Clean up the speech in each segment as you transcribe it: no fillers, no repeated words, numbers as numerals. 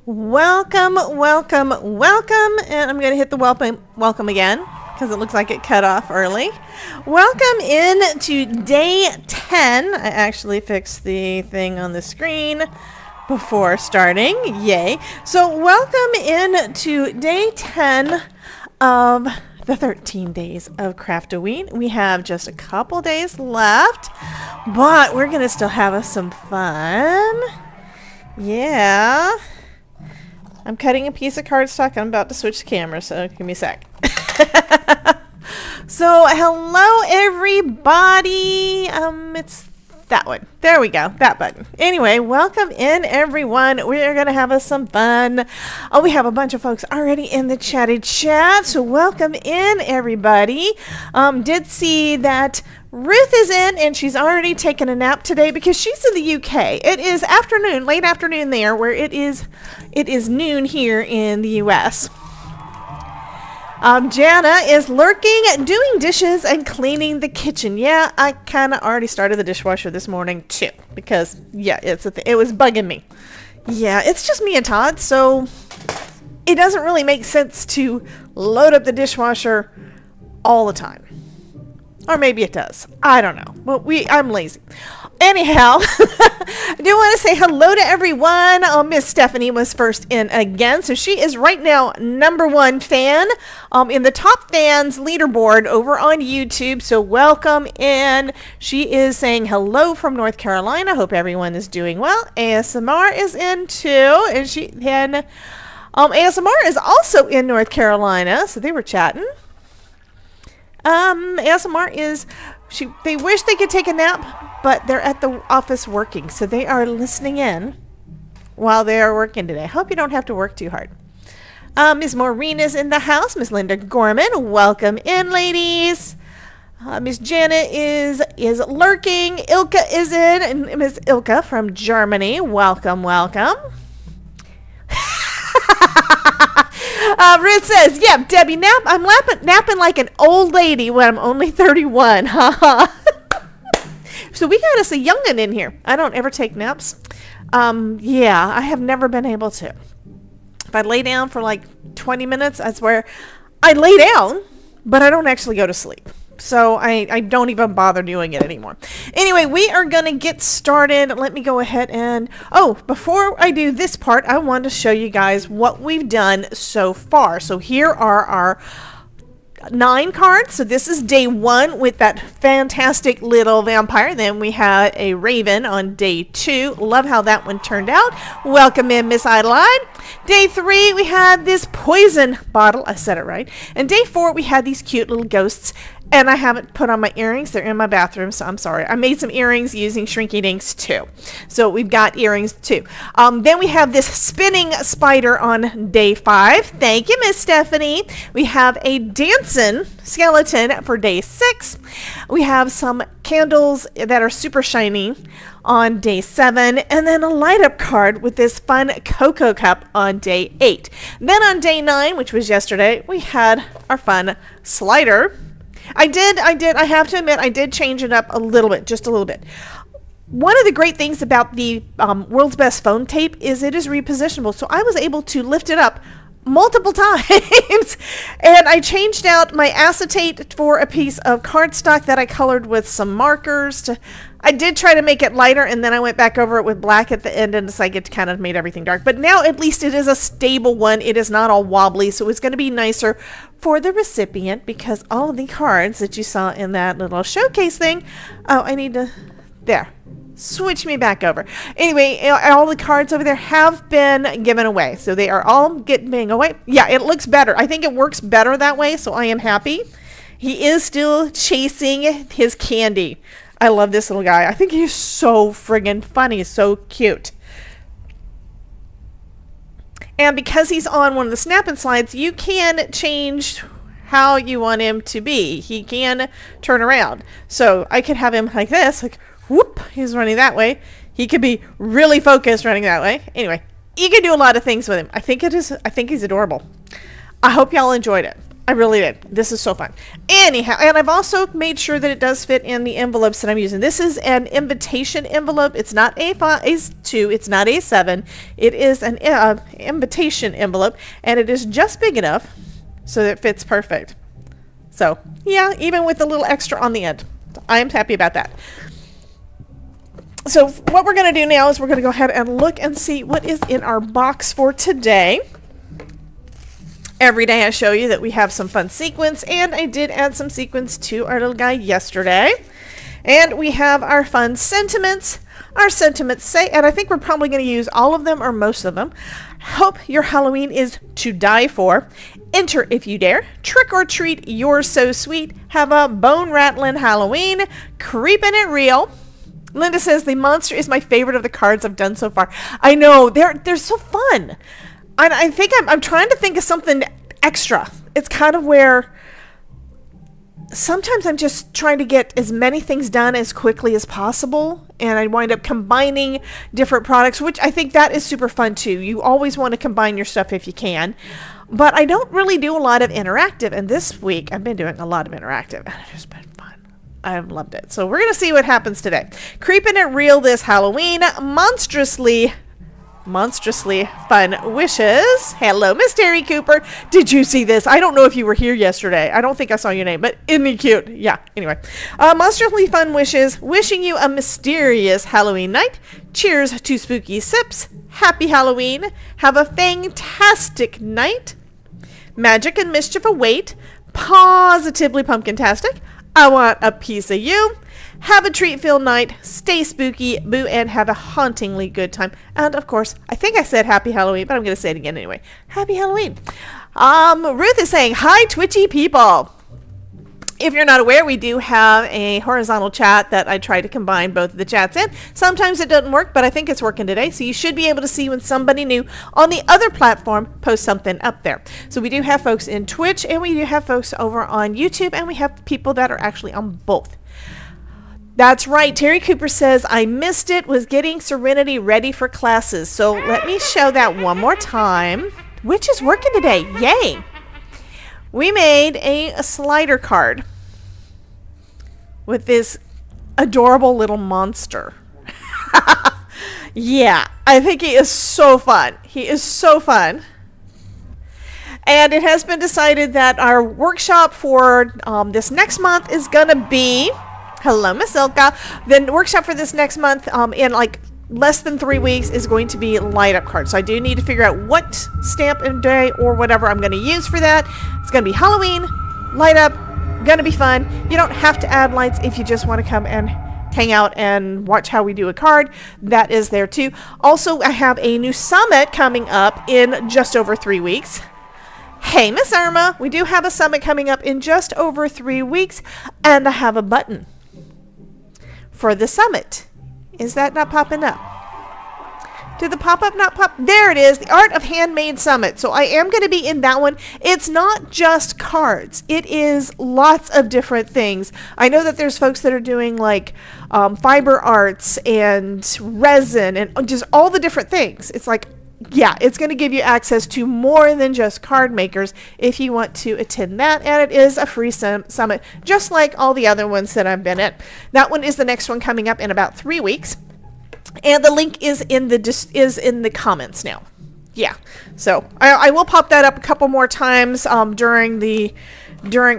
Welcome, welcome, welcome. And I'm going to hit the welcome again because it looks like it cut off early. Welcome in to day 10. I actually fixed the thing on the screen before starting. Yay. So welcome in to day 10 of the 13 days of Craft-o-ween. We have just a couple days left, but we're going to still have us some fun. Yeah. I'm cutting a piece of cardstock. I'm about to switch the camera, so give me a sec. So, hello everybody. It's that one. There we go. That button. Anyway, welcome in everyone. We are going to have us some fun. Oh, we have a bunch of folks already in the chatty chat. So welcome in everybody. Did see that Ruth is in and she's already taken a nap today because she's in the UK. It is afternoon, late afternoon there, where it is noon here in the US. Jana is lurking, doing dishes and cleaning the kitchen. Yeah, I kind of already started the dishwasher this morning too because, yeah, it was bugging me. Yeah, it's just me and Todd, so it doesn't really make sense to load up the dishwasher all the time. Or maybe it does. I don't know. Well, I'm lazy. Anyhow, I do want to say hello to everyone. Miss Stephanie was first in again. So she is right now #1 fan in the top fans leaderboard over on YouTube. So welcome in. She is saying hello from North Carolina. Hope everyone is doing well. ASMR is in too. And ASMR is also in North Carolina. So they were chatting. ASMR is, they wish they could take a nap, but they're at the office working, so they are listening in while they are working today. Hope you don't have to work too hard. Ms. Maureen is in the house. Ms. Linda Gorman, welcome in, ladies. Ms. Janet is lurking. Ilka is in, and Ms. Ilka from Germany, welcome, welcome. Ruth says, yep, Debbie, I'm napping like an old lady when I'm only 31. So we got us a young'un in here. I don't ever take naps. Yeah, I have never been able to. If I lay down for like 20 minutes, I swear, I lay down, but I don't actually go to sleep. So I don't even bother doing it anymore. Anyway, we are going to get started. Let me go ahead and... Oh, before I do this part, I want to show you guys what we've done so far. So here are our 9 cards. So this is day 1 with that fantastic little vampire. Then we had a raven on day 2. Love how that one turned out. Welcome in, Miss Adeline. Day 3, we had this poison bottle. I said it right. And day 4, we had these cute little ghosts. And I haven't put on my earrings. They're in my bathroom, so I'm sorry. I made some earrings using Shrinky Dinks too. So we've got earrings too. Then we have this spinning spider on day 5. Thank you, Miss Stephanie. We have a dancing skeleton for day 6. We have some candles that are super shiny on day 7. And then a light up card with this fun cocoa cup on day 8. Then on day 9, which was yesterday, we had our fun slider. I have to admit, I did change it up a little bit, just a little bit. One of the great things about the World's Best Phone Tape is it is repositionable. So I was able to lift it up multiple times. And I changed out my acetate for a piece of cardstock that I colored with some markers. I did try to make it lighter, and then I went back over it with black at the end, and it's like it kind of made everything dark. But now at least it is a stable one. It is not all wobbly, so it's going to be nicer for the recipient because all of the cards that you saw in that little showcase thing. Oh, I need to... There. Switch me back over. Anyway, all the cards over there have been given away. So they are all being away. Yeah, it looks better. I think it works better that way, so I am happy. He is still chasing his candy. I love this little guy. I think he's so friggin' funny. So cute. And because he's on one of the snap and slides, you can change how you want him to be. He can turn around. So I could have him like this, like whoop, he's running that way. He could be really focused running that way. Anyway, you can do a lot of things with him. I think he's adorable. I hope y'all enjoyed it. I really did. This is so fun. Anyhow, and I've also made sure that it does fit in the envelopes that I'm using. This is an invitation envelope. It's not A5, A2, it's not A7. It is an invitation envelope, and it is just big enough so that it fits perfect. So, yeah, even with a little extra on the end. I am happy about that. So what we're going to do now is we're going to go ahead and look and see what is in our box for today. Every day I show you that we have some fun sequins, and I did add some sequins to our little guy yesterday. And we have our fun sentiments. Our sentiments say, and I think we're probably going to use all of them or most of them. Hope your Halloween is to die for. Enter if you dare. Trick or treat, you're so sweet. Have a bone rattling Halloween. Creeping it real. Linda says the monster is my favorite of the cards I've done so far. I know, they're so fun. And I think I'm trying to think of something extra. It's kind of where sometimes I'm just trying to get as many things done as quickly as possible, and I wind up combining different products, which I think that is super fun too. You always want to combine your stuff if you can. But I don't really do a lot of interactive, and this week I've been doing a lot of interactive, and it's just been fun. I've loved it. So we're going to see what happens today. Creeping it real this Halloween, monstrously fun wishes. Hello, Miss Terry Cooper. Did you see this? I don't know if you were here yesterday. I don't think I saw your name, but isn't he cute? Yeah, anyway. Monstrously fun wishes. Wishing you a mysterious Halloween night. Cheers to spooky sips. Happy Halloween. Have a fantastic night. Magic and mischief await. Positively pumpkin-tastic. I want a piece of you. Have a treat-filled night, stay spooky, boo, and have a hauntingly good time. And, of course, I think I said Happy Halloween, but I'm going to say it again anyway. Happy Halloween. Ruth is saying, hi, Twitchy people. If you're not aware, we do have a horizontal chat that I try to combine both of the chats in. Sometimes it doesn't work, but I think it's working today. So you should be able to see when somebody new on the other platform posts something up there. So we do have folks in Twitch, and we do have folks over on YouTube, and we have people that are actually on both. That's right. Terry Cooper says, I missed it, was getting Serenity ready for classes. So let me show that one more time. Which is working today. Yay. We made a slider card with this adorable little monster. Yeah, I think he is so fun. He is so fun. And it has been decided that our workshop for this next month is going to be... Hello, Miss Ilka. The workshop for this next month, in like less than 3 weeks, is going to be light up cards. So I do need to figure out what stamp and day or whatever I'm going to use for that. It's going to be Halloween, light up, going to be fun. You don't have to add lights if you just want to come and hang out and watch how we do a card. That is there too. Also, I have a new summit coming up in just over 3 weeks. Hey, Miss Irma, we do have a summit coming up in just over 3 weeks, and I have a button for the summit. Is that not popping up? Did the pop-up not pop? There it is, the Art of Handmade Summit. So I am going to be in that one. It's not just cards. It is lots of different things. I know that there's folks that are doing like fiber arts and resin and just all the different things. It's like, yeah, it's going to give you access to more than just card makers if you want to attend that, and it is a free summit, just like all the other ones that I've been at. That one is the next one coming up in about 3 weeks, and the link is in the comments now. Yeah, so I will pop that up a couple more times during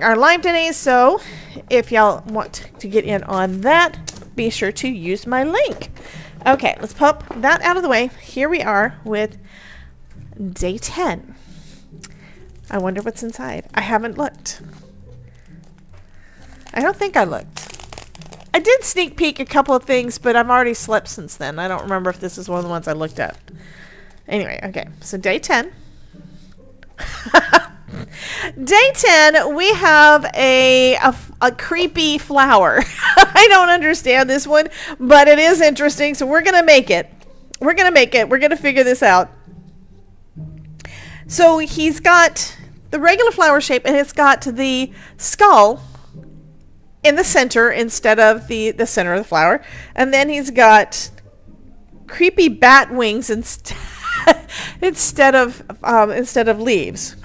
our live today. So if y'all want to get in on that, be sure to use my link. Okay, let's pop that out of the way. Here we are with day 10. I wonder what's inside. I haven't looked. I don't think I looked. I did sneak peek a couple of things, but I've already slept since then. I don't remember if this is one of the ones I looked at. Anyway, okay, so day 10. Day 10, we have a creepy flower. I don't understand this one, but it is interesting, so we're going to make it. We're going to make it. We're going to figure this out. So he's got the regular flower shape, and it's got the skull in the center instead of the center of the flower. And then he's got creepy bat wings instead of leaves.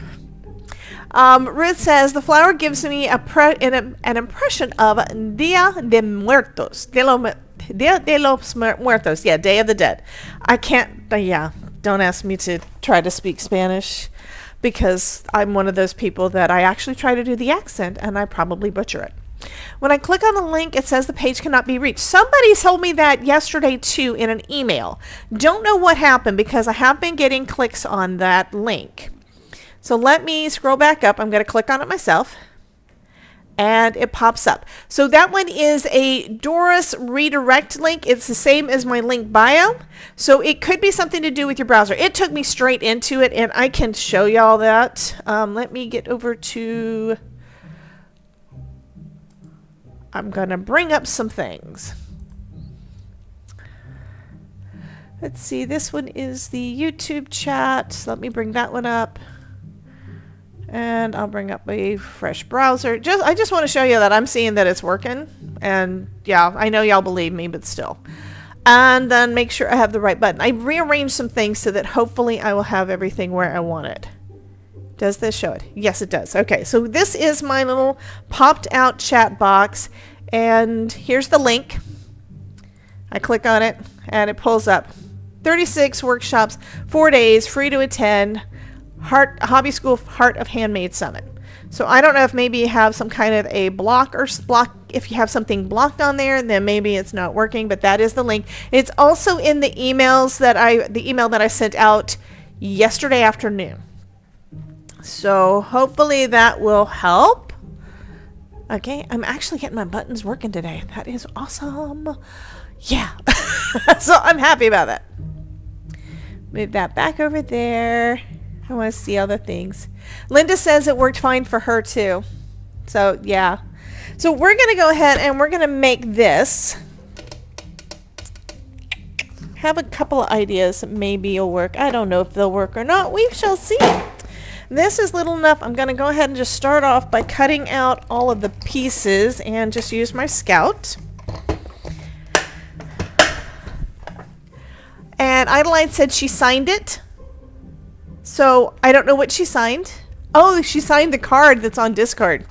Ruth says, the flower gives me an impression of Dia de Muertos. Dia de los Muertos. Yeah, Day of the Dead. I can't, yeah, don't ask me to try to speak Spanish because I'm one of those people that I actually try to do the accent and I probably butcher it. When I click on the link, it says the page cannot be reached. Somebody told me that yesterday too in an email. Don't know what happened because I have been getting clicks on that link. So let me scroll back up. I'm going to click on it myself. And it pops up. So that one is a Doris redirect link. It's the same as my link bio. So it could be something to do with your browser. It took me straight into it and I can show y'all that. Let me get over to... I'm going to bring up some things. Let's see, this one is the YouTube chat. Let me bring that one up. And I'll bring up a fresh browser. I just want to show you that I'm seeing that it's working. And yeah, I know y'all believe me, but still. And then make sure I have the right button. I rearranged some things so that hopefully I will have everything where I want it. Does this show it? Yes, it does. Okay, so this is my little popped out chat box. And here's the link. I click on it and it pulls up. 36 workshops, 4 days, free to attend. Hobby School Heart of Handmade Summit. So I don't know if maybe you have some kind of a block. If you have something blocked on there, then maybe it's not working, but that is the link. It's also in the emails that the email that I sent out yesterday afternoon. So hopefully that will help. Okay, I'm actually getting my buttons working today. That is awesome. Yeah. So I'm happy about that. Move that back over there. I want to see all the things. Linda says it worked fine for her too. So yeah. So we're going to go ahead and we're going to make this. Have a couple of ideas. Maybe it'll work. I don't know if they'll work or not. We shall see. This is little enough. I'm going to go ahead and just start off by cutting out all of the pieces and just use my Scout. And Adeline said she signed it. So I don't know what she signed. Oh, she signed the card that's on Discord.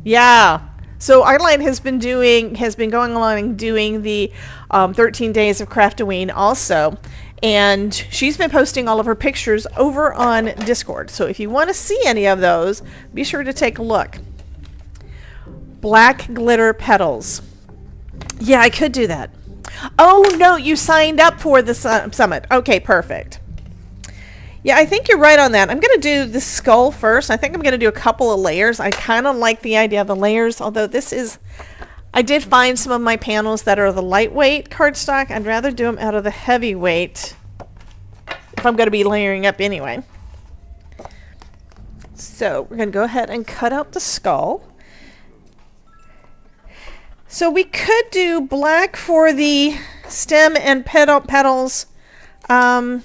Yeah. So Adeline has been going along and doing the 13 days of Craft-o-ween also. And she's been posting all of her pictures over on Discord. So if you want to see any of those, be sure to take a look. Black glitter petals. Yeah, I could do that. Oh, no, you signed up for the summit. Okay, perfect. Yeah, I think you're right on that. I'm going to do the skull first. I think I'm going to do a couple of layers. I kind of like the idea of the layers, although this is... I did find some of my panels that are the lightweight cardstock. I'd rather do them out of the heavyweight if I'm going to be layering up anyway. So we're going to go ahead and cut out the skull. So we could do black for the stem and petals. I'm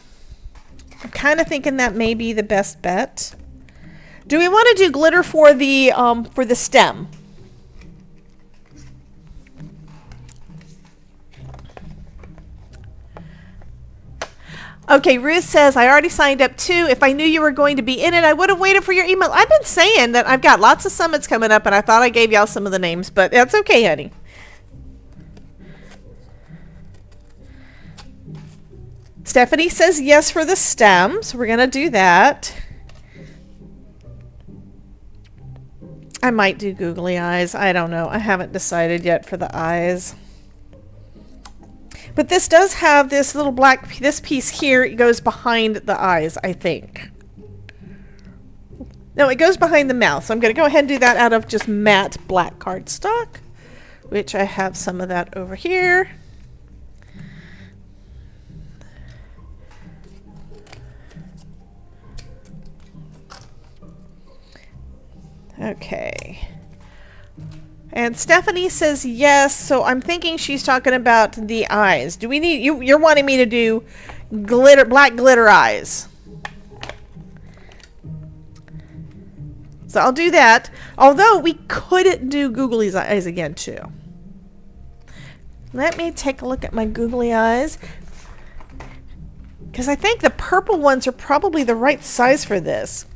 kind of thinking that may be the best bet. Do we want to do glitter for the stem? Okay, Ruth says, I already signed up too. If I knew you were going to be in it, I would have waited for your email. I've been saying that I've got lots of summits coming up, and I thought I gave y'all some of the names, but that's okay, honey. Stephanie says yes for the stem, so we're going to do that. I might do googly eyes. I don't know. I haven't decided yet for the eyes. But this does have this little black, this piece here, it goes behind the eyes, I think. No, it goes behind the mouth. So I'm going to go ahead and do that out of just matte black cardstock, which I have some of that over here. Okay. And Stephanie says yes, so I'm thinking she's talking about the eyes. Do we need, you're wanting me to do glitter, black glitter eyes. So I'll do that. Although we could do googly eyes again too. Let me take a look at my googly eyes. Because I think the purple ones are probably the right size for this.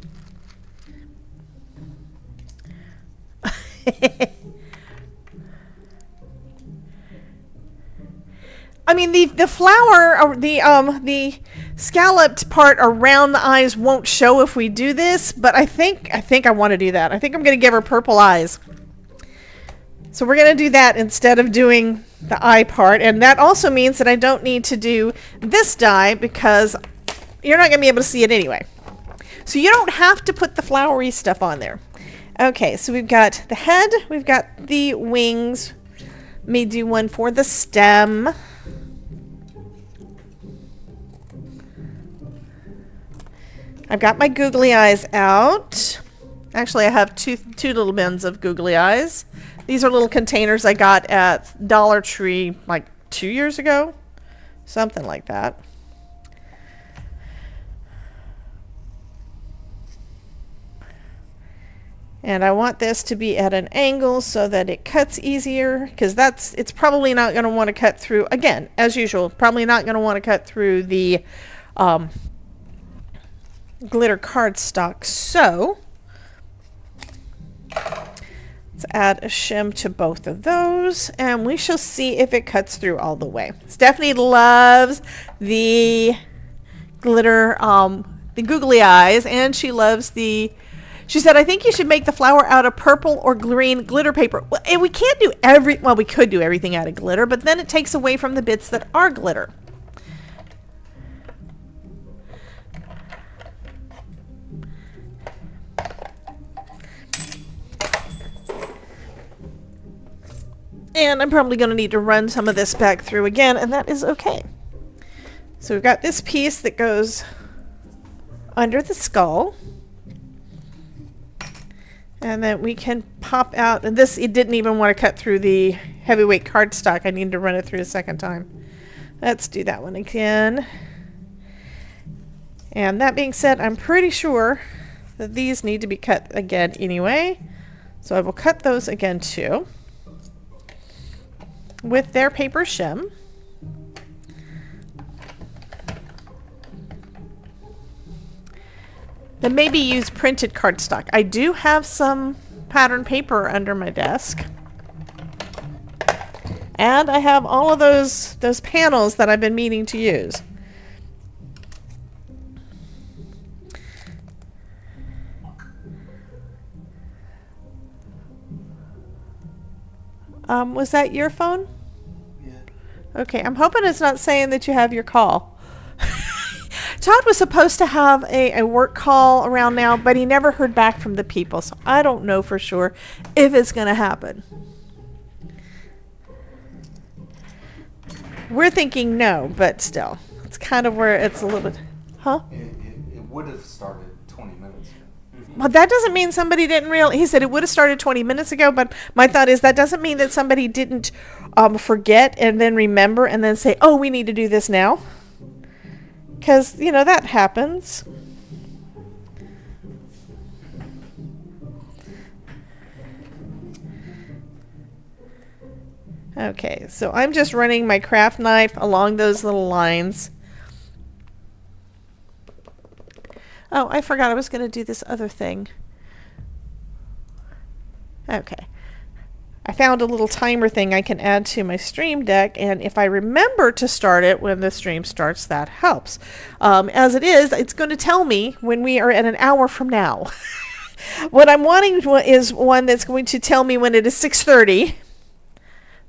I mean, the flower, or the scalloped part around the eyes won't show if we do this, but I think I want to do that. I think I'm going to give her purple eyes. So we're going to do that instead of doing the eye part, and that also means that I don't need to do this die because you're not going to be able to see it anyway. So you don't have to put the flowery stuff on there. Okay, so we've got the head, we've got the wings. Let me do one for the stem. I've got my googly eyes out. Actually, I have two little bins of googly eyes. These are little containers I got at Dollar Tree like 2 years ago. Something like that. And I want this to be at an angle so that it cuts easier, because it's probably not going to want to cut through, again, as usual, probably not going to want to cut through the glitter cardstock. So let's add a shim to both of those, and we shall see if it cuts through all the way. Stephanie loves the glitter, the googly eyes, and she loves the... She said, I think you should make the flower out of purple or green glitter paper. Well, and we can't do well, we could do everything out of glitter, but then it takes away from the bits that are glitter. And I'm probably going to need to run some of this back through again, and that is okay. So we've got this piece that goes under the skull. And then we can pop out, and this, it didn't even want to cut through the heavyweight cardstock. I need to run it through a second time. Let's do that one again. And that being said, I'm pretty sure that these need to be cut again anyway. So I will cut those again too, with their paper shim. Then maybe use printed cardstock. I do have some pattern paper under my desk. And I have all of those panels that I've been meaning to use. Was that your phone? Yeah. Okay, I'm hoping it's not saying that you have your call. Todd was supposed to have a work call around now, but he never heard back from the people, so I don't know for sure if it's going to happen. We're thinking no, but still. It's kind of where it's a little bit... Huh? It would have started 20 minutes ago. Well, that doesn't mean somebody didn't realize... He said it would have started 20 minutes ago, but my thought is that doesn't mean that somebody didn't forget and then remember and then say, oh, we need to do this now. Because, you know, that happens. Okay, so I'm just running my craft knife along those little lines. Oh, I forgot I was going to do this other thing. Okay. I found a little timer thing I can add to my stream deck, and if I remember to start it when the stream starts, that helps. As it is, it's going to tell me when we are at an hour from now. What I'm wanting is one that's going to tell me when it is 6:30.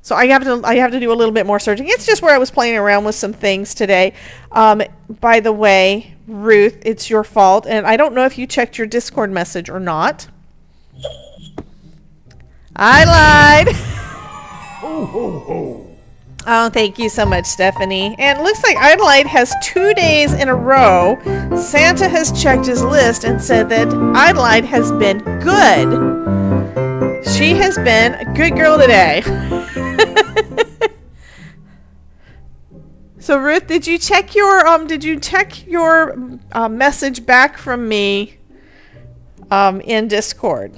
So I have to do a little bit more searching. It's just where I was playing around with some things today. By the way, Ruth, it's your fault, and I don't know if you checked your Discord message or not. I lied. Ho, ho, ho. Oh, thank you so much, Stephanie. And it looks like Idolite has 2 days in a row. Santa has checked his list and said that Idolite has been good. She has been a good girl today. So Ruth, did you check your message back from me in Discord?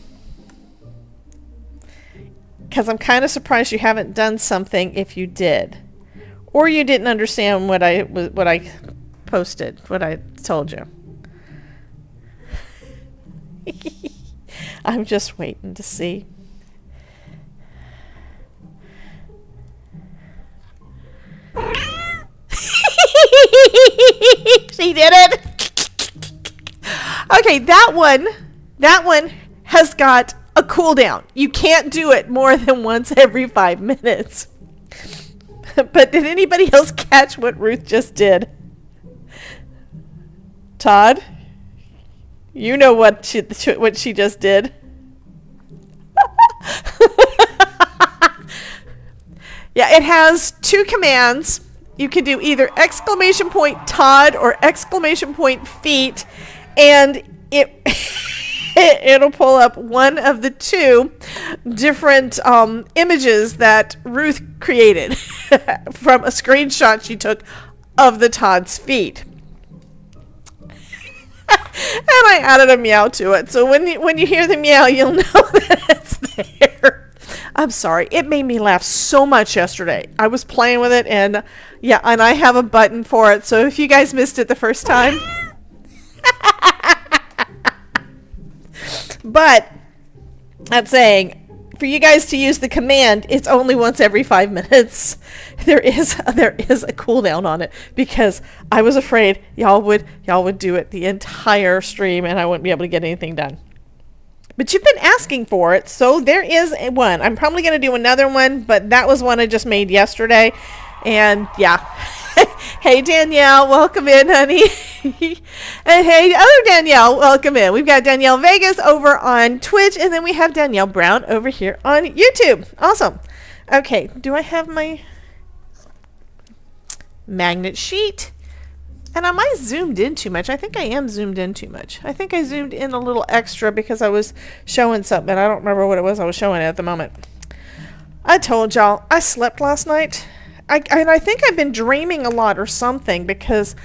Because I'm kind of surprised you haven't done something if you did, or you didn't understand what I posted, what I told you. I'm just waiting to see. She did it. Okay, that one has got a cooldown. You can't do it more than once every 5 minutes. But did anybody else catch what Ruth just did? Todd, you know what she just did. Yeah, it has 2 commands. You can do either exclamation point Todd or exclamation point feet, and it'll pull up one of the 2 different images that Ruth created from a screenshot she took of the Todd's feet. And I added a meow to it, so when you hear the meow, you'll know that it's there. I'm sorry, it made me laugh so much yesterday. I was playing with it, and yeah, and I have a button for it, so if you guys missed it the first time. But that's saying, for you guys to use the command, it's only once every 5 minutes. There is a cooldown on it, because I was afraid y'all would do it the entire stream and I wouldn't be able to get anything done. But you've been asking for it, so there is one. I'm probably going to do another one, but that was one I just made yesterday. And yeah. Hey Danielle, welcome in, honey. And hey, other Danielle, welcome in. We've got Danielle Vegas over on Twitch, and then we have Danielle Brown over here on YouTube. Awesome. Okay, do I have my magnet sheet? And am I zoomed in too much? I think I am zoomed in too much. I think I zoomed in a little extra because I was showing something. I don't remember what it was I was showing at the moment. I told y'all, I slept last night. And I think I've been dreaming a lot or something, because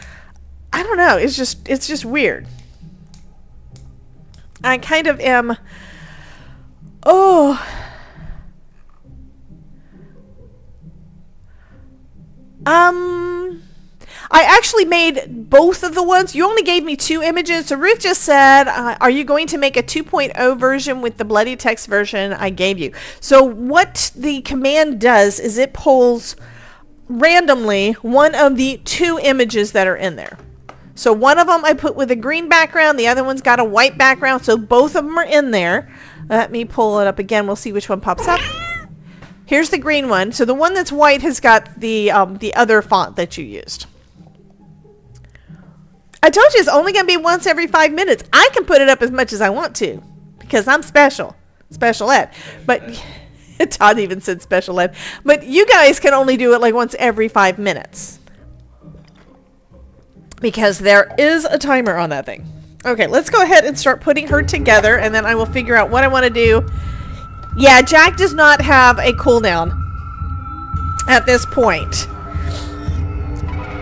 I don't know, it's just weird. I kind of am, I actually made both of the ones. You only gave me 2 images. So Ruth just said, are you going to make a 2.0 version with the bloody text version I gave you? So what the command does is it pulls randomly one of the 2 images that are in there. So one of them I put with a green background, the other one's got a white background, so both of them are in there. Let me pull it up again, we'll see which one pops up. Here's the green one. So the one that's white has got the other font that you used. I told you it's only going to be once every 5 minutes. I can put it up as much as I want to, because I'm special ed. But Todd even said special ed. But you guys can only do it like once every 5 minutes, because there is a timer on that thing. Okay, let's go ahead and start putting her together, and then I will figure out what I want to do. Yeah, Jack does not have a cooldown at this point.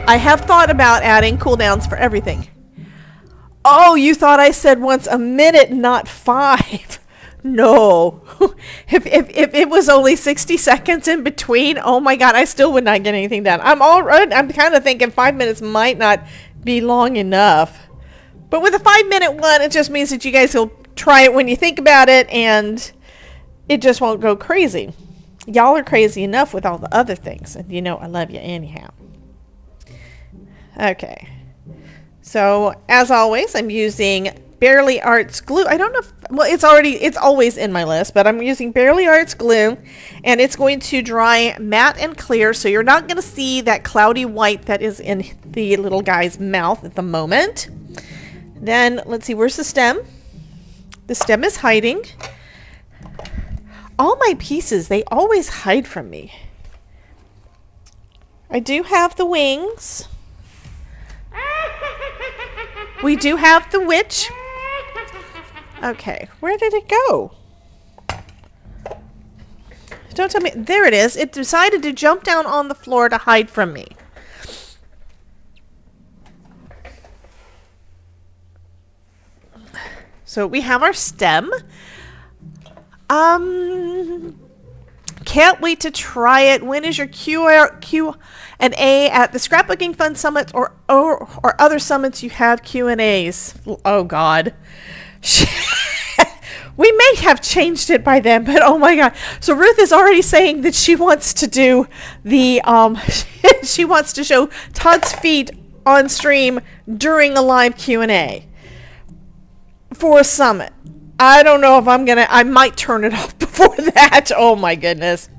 I have thought about adding cooldowns for everything. Oh, you thought I said once a minute, not 5. No. If it was only 60 seconds in between, oh my God, I still would not get anything done. I'm kind of thinking 5 minutes might not be long enough. But with a 5-minute one, it just means that you guys will try it when you think about it, and it just won't go crazy. Y'all are crazy enough with all the other things, and you know I love you anyhow. Okay. So, as always, I'm using Barely Arts glue. I don't know if, well, it's always in my list, but I'm using Barely Arts glue, and it's going to dry matte and clear, so you're not going to see that cloudy white that is in the little guy's mouth at the moment. Then, let's see, where's the stem? The stem is hiding. All my pieces, they always hide from me. I do have the wings. We do have the witch. Okay, where did it go? Don't tell me. There it is. It decided to jump down on the floor to hide from me. So we have our stem. Can't wait to try it. When is your Q&A at the Scrapbooking Fun Summit or other summits you have Q&As? Oh God. We may have changed it by then, but oh my God. So Ruth is already saying that she wants to do the, she wants to show Todd's feet on stream during a live Q&A for a summit. I don't know if I might turn it off before that. Oh my goodness.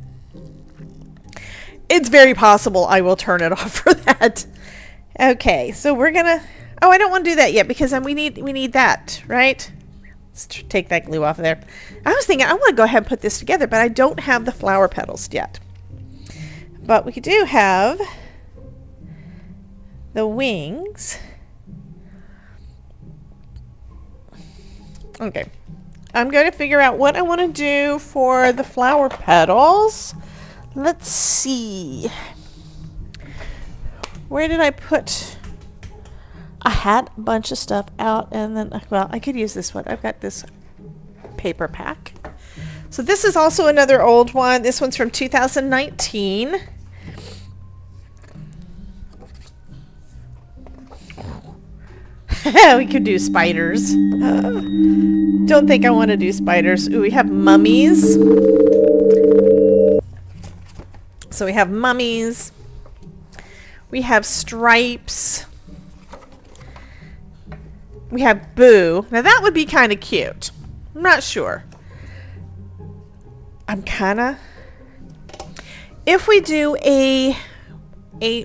It's very possible I will turn it off for that. Okay, so we're gonna, oh, I don't want to do that yet because then we need that, right? Let's take that glue off of there. I was thinking I want to go ahead and put this together, but I don't have the flower petals yet. But we do have the wings. Okay. I'm going to figure out what I want to do for the flower petals. Let's see. Where did I put? I had a bunch of stuff out and then, well, I could use this one. I've got this paper pack. So this is also another old one. This one's from 2019. We could do spiders. Don't think I want to do spiders. Ooh, we have mummies. So we have mummies. We have stripes. We have Boo. Now that would be kind of cute. I'm not sure. I'm kind of... If we do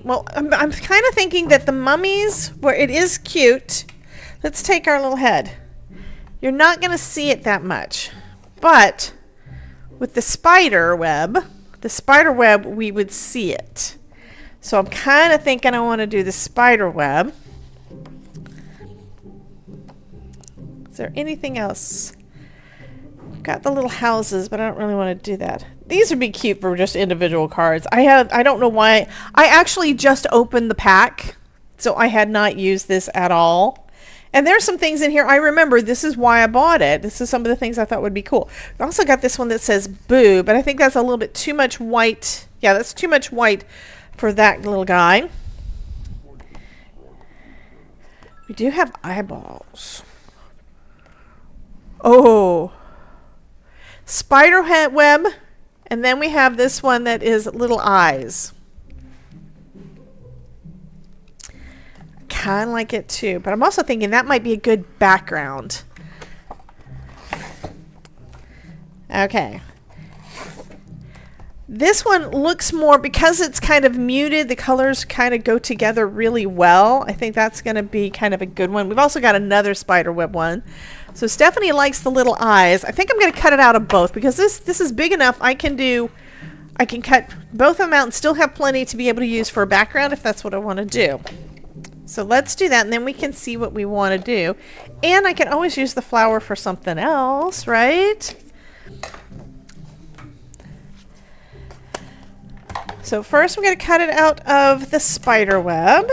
well, I'm kind of thinking that the mummies, where it is cute, let's take our little head. You're not going to see it that much, but with the spider web, we would see it. So I'm kind of thinking I want to do the spider web. Is there anything else? Got the little houses, but I don't really want to do that. These would be cute for just individual cards. I don't know why. I actually just opened the pack, so I had not used this at all. And there's some things in here I remember. This is why I bought it. This is some of the things I thought would be cool. I also got this one that says Boo, but I think that's a little bit too much white. Yeah, that's too much white for that little guy. We do have eyeballs. Oh. Spider head web. And then we have this one that is little eyes. Kind of like it too, but I'm also thinking that might be a good background. Okay. This one looks more, because it's kind of muted, the colors kind of go together really well. I think that's going to be kind of a good one. We've also got another spider web one. So Stephanie likes the little eyes. I think I'm going to cut it out of both because this is big enough. I can cut both of them out and still have plenty to be able to use for a background if that's what I want to do. So let's do that, and then we can see what we want to do. And I can always use the flower for something else, right? So first we're going to cut it out of the spider web.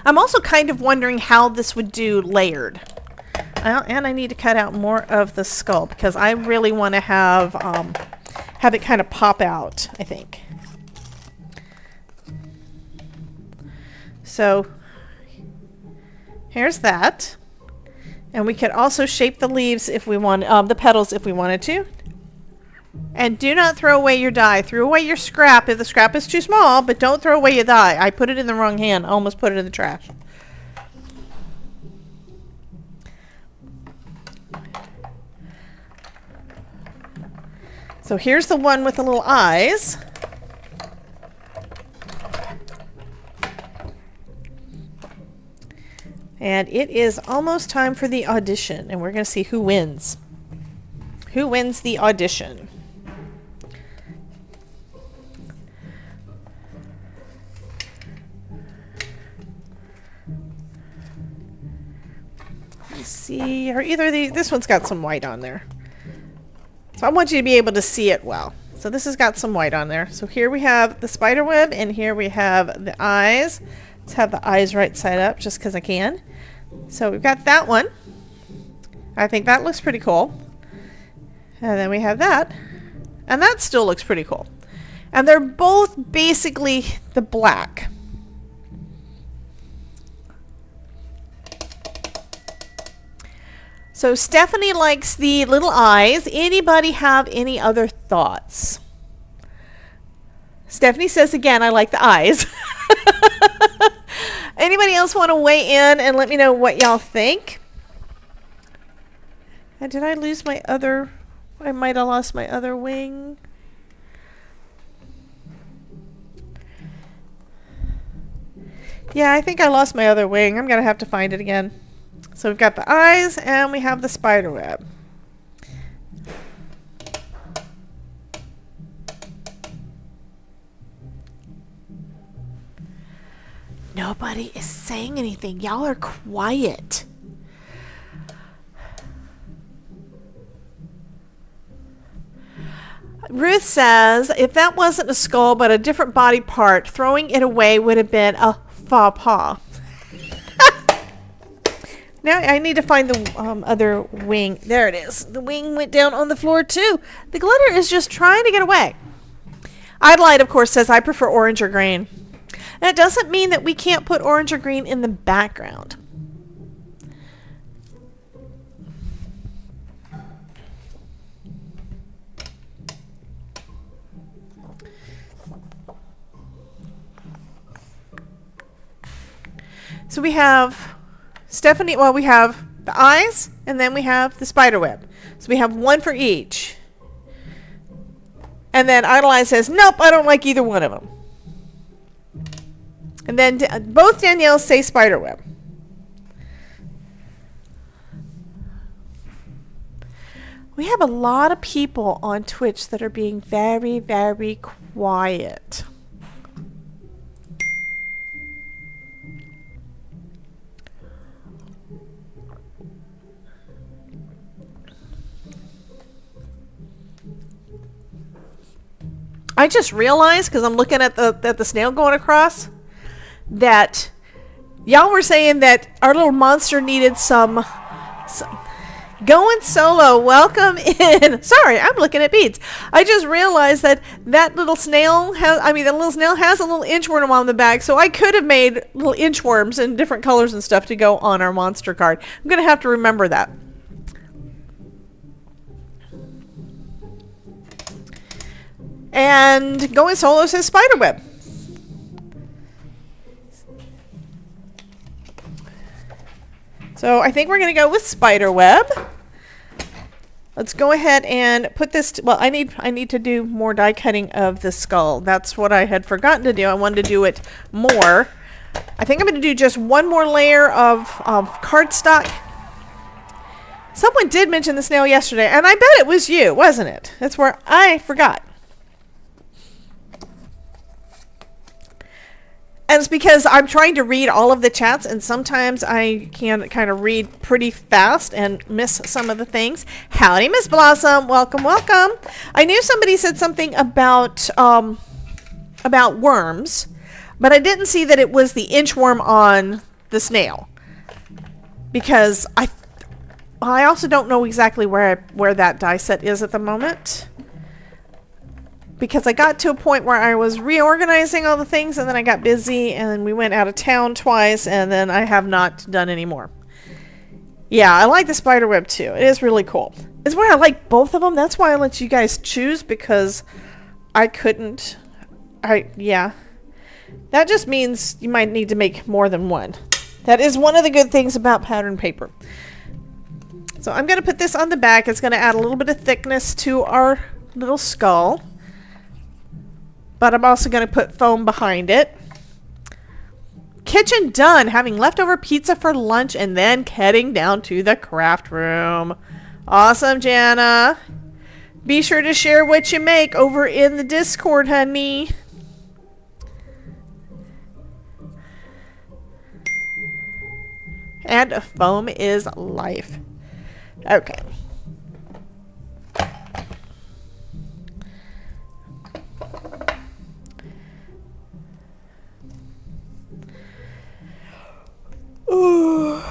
I'm also kind of wondering how this would do layered. And I need to cut out more of the skull because I really want to have it kind of pop out, I think. So here's that. And we could also shape the leaves if we want, the petals if we wanted to. And do not throw away your die. Throw away your scrap if the scrap is too small, but don't throw away your die. I put it in the wrong hand. I almost put it in the trash. So here's the one with the little eyes. And it is almost time for the audition, and we're going to see who wins. Who wins the audition? Let's see, or either this one's got some white on there. So I want you to be able to see it well. So this has got some white on there. So here we have the spider web, and here we have the eyes. Let's have the eyes right side up just because I can. So we've got that one. I think that looks pretty cool. And then we have that. And that still looks pretty cool. And they're both basically the black. So Stephanie likes the little eyes. Anybody have any other thoughts? Stephanie says again, I like the eyes. Anybody else want to weigh in and let me know what y'all think? And did I lose my other... I might have lost my other wing. Yeah, I think I lost my other wing. I'm going to have to find it again. So we've got the eyes and we have the spider web. Nobody is saying anything. Y'all are quiet. Ruth says, if that wasn't a skull but a different body part, throwing it away would have been a faux pas. Now I need to find the other wing. There it is. The wing went down on the floor too. The glitter is just trying to get away. Idlight, of course, says, I prefer orange or green. That doesn't mean that we can't put orange or green in the background. So we have Stephanie, well, we have the eyes, and then we have the spider web. So we have one for each. And then Idolize says, nope, I don't like either one of them. And then both Danielles say spider web. We have a lot of people on Twitch that are being very, very quiet. I just realized, because I'm looking at the snail going across, that y'all were saying that our little monster needed some going solo. Welcome in. Sorry, I'm looking at beads. I just realized that little snail has, the little snail has a little inchworm on the back, so I could have made little inchworms in different colors and stuff to go on our monster card. I'm going to have to remember that. And going solo says spiderweb. So I think we're going to go with spiderweb. Let's go ahead and put this, well, I need to do more die cutting of the skull. That's what I had forgotten to do. I wanted to do it more. I think I'm going to do just one more layer of cardstock. Someone did mention the snail yesterday, and I bet it was you, wasn't it? That's where I forgot. And it's because I'm trying to read all of the chats, and sometimes I can kind of read pretty fast and miss some of the things. Howdy, Miss Blossom. Welcome, welcome. I knew somebody said something about worms, but I didn't see that it was the inchworm on the snail. Because I also don't know exactly where that die set is at the moment. Because I got to a point where I was reorganizing all the things, and then I got busy, and then we went out of town twice, and then I have not done any more. Yeah, I like the spiderweb too. It is really cool. It's why I like both of them. That's why I let you guys choose, because I couldn't. Yeah. That just means you might need to make more than one. That is one of the good things about pattern paper. So I'm going to put this on the back. It's going to add a little bit of thickness to our little skull. But I'm also going to put foam behind it. Kitchen done. Having leftover pizza for lunch and then heading down to the craft room. Awesome, Jana. Be sure to share what you make over in the Discord, honey. And foam is life. Okay. Ooh.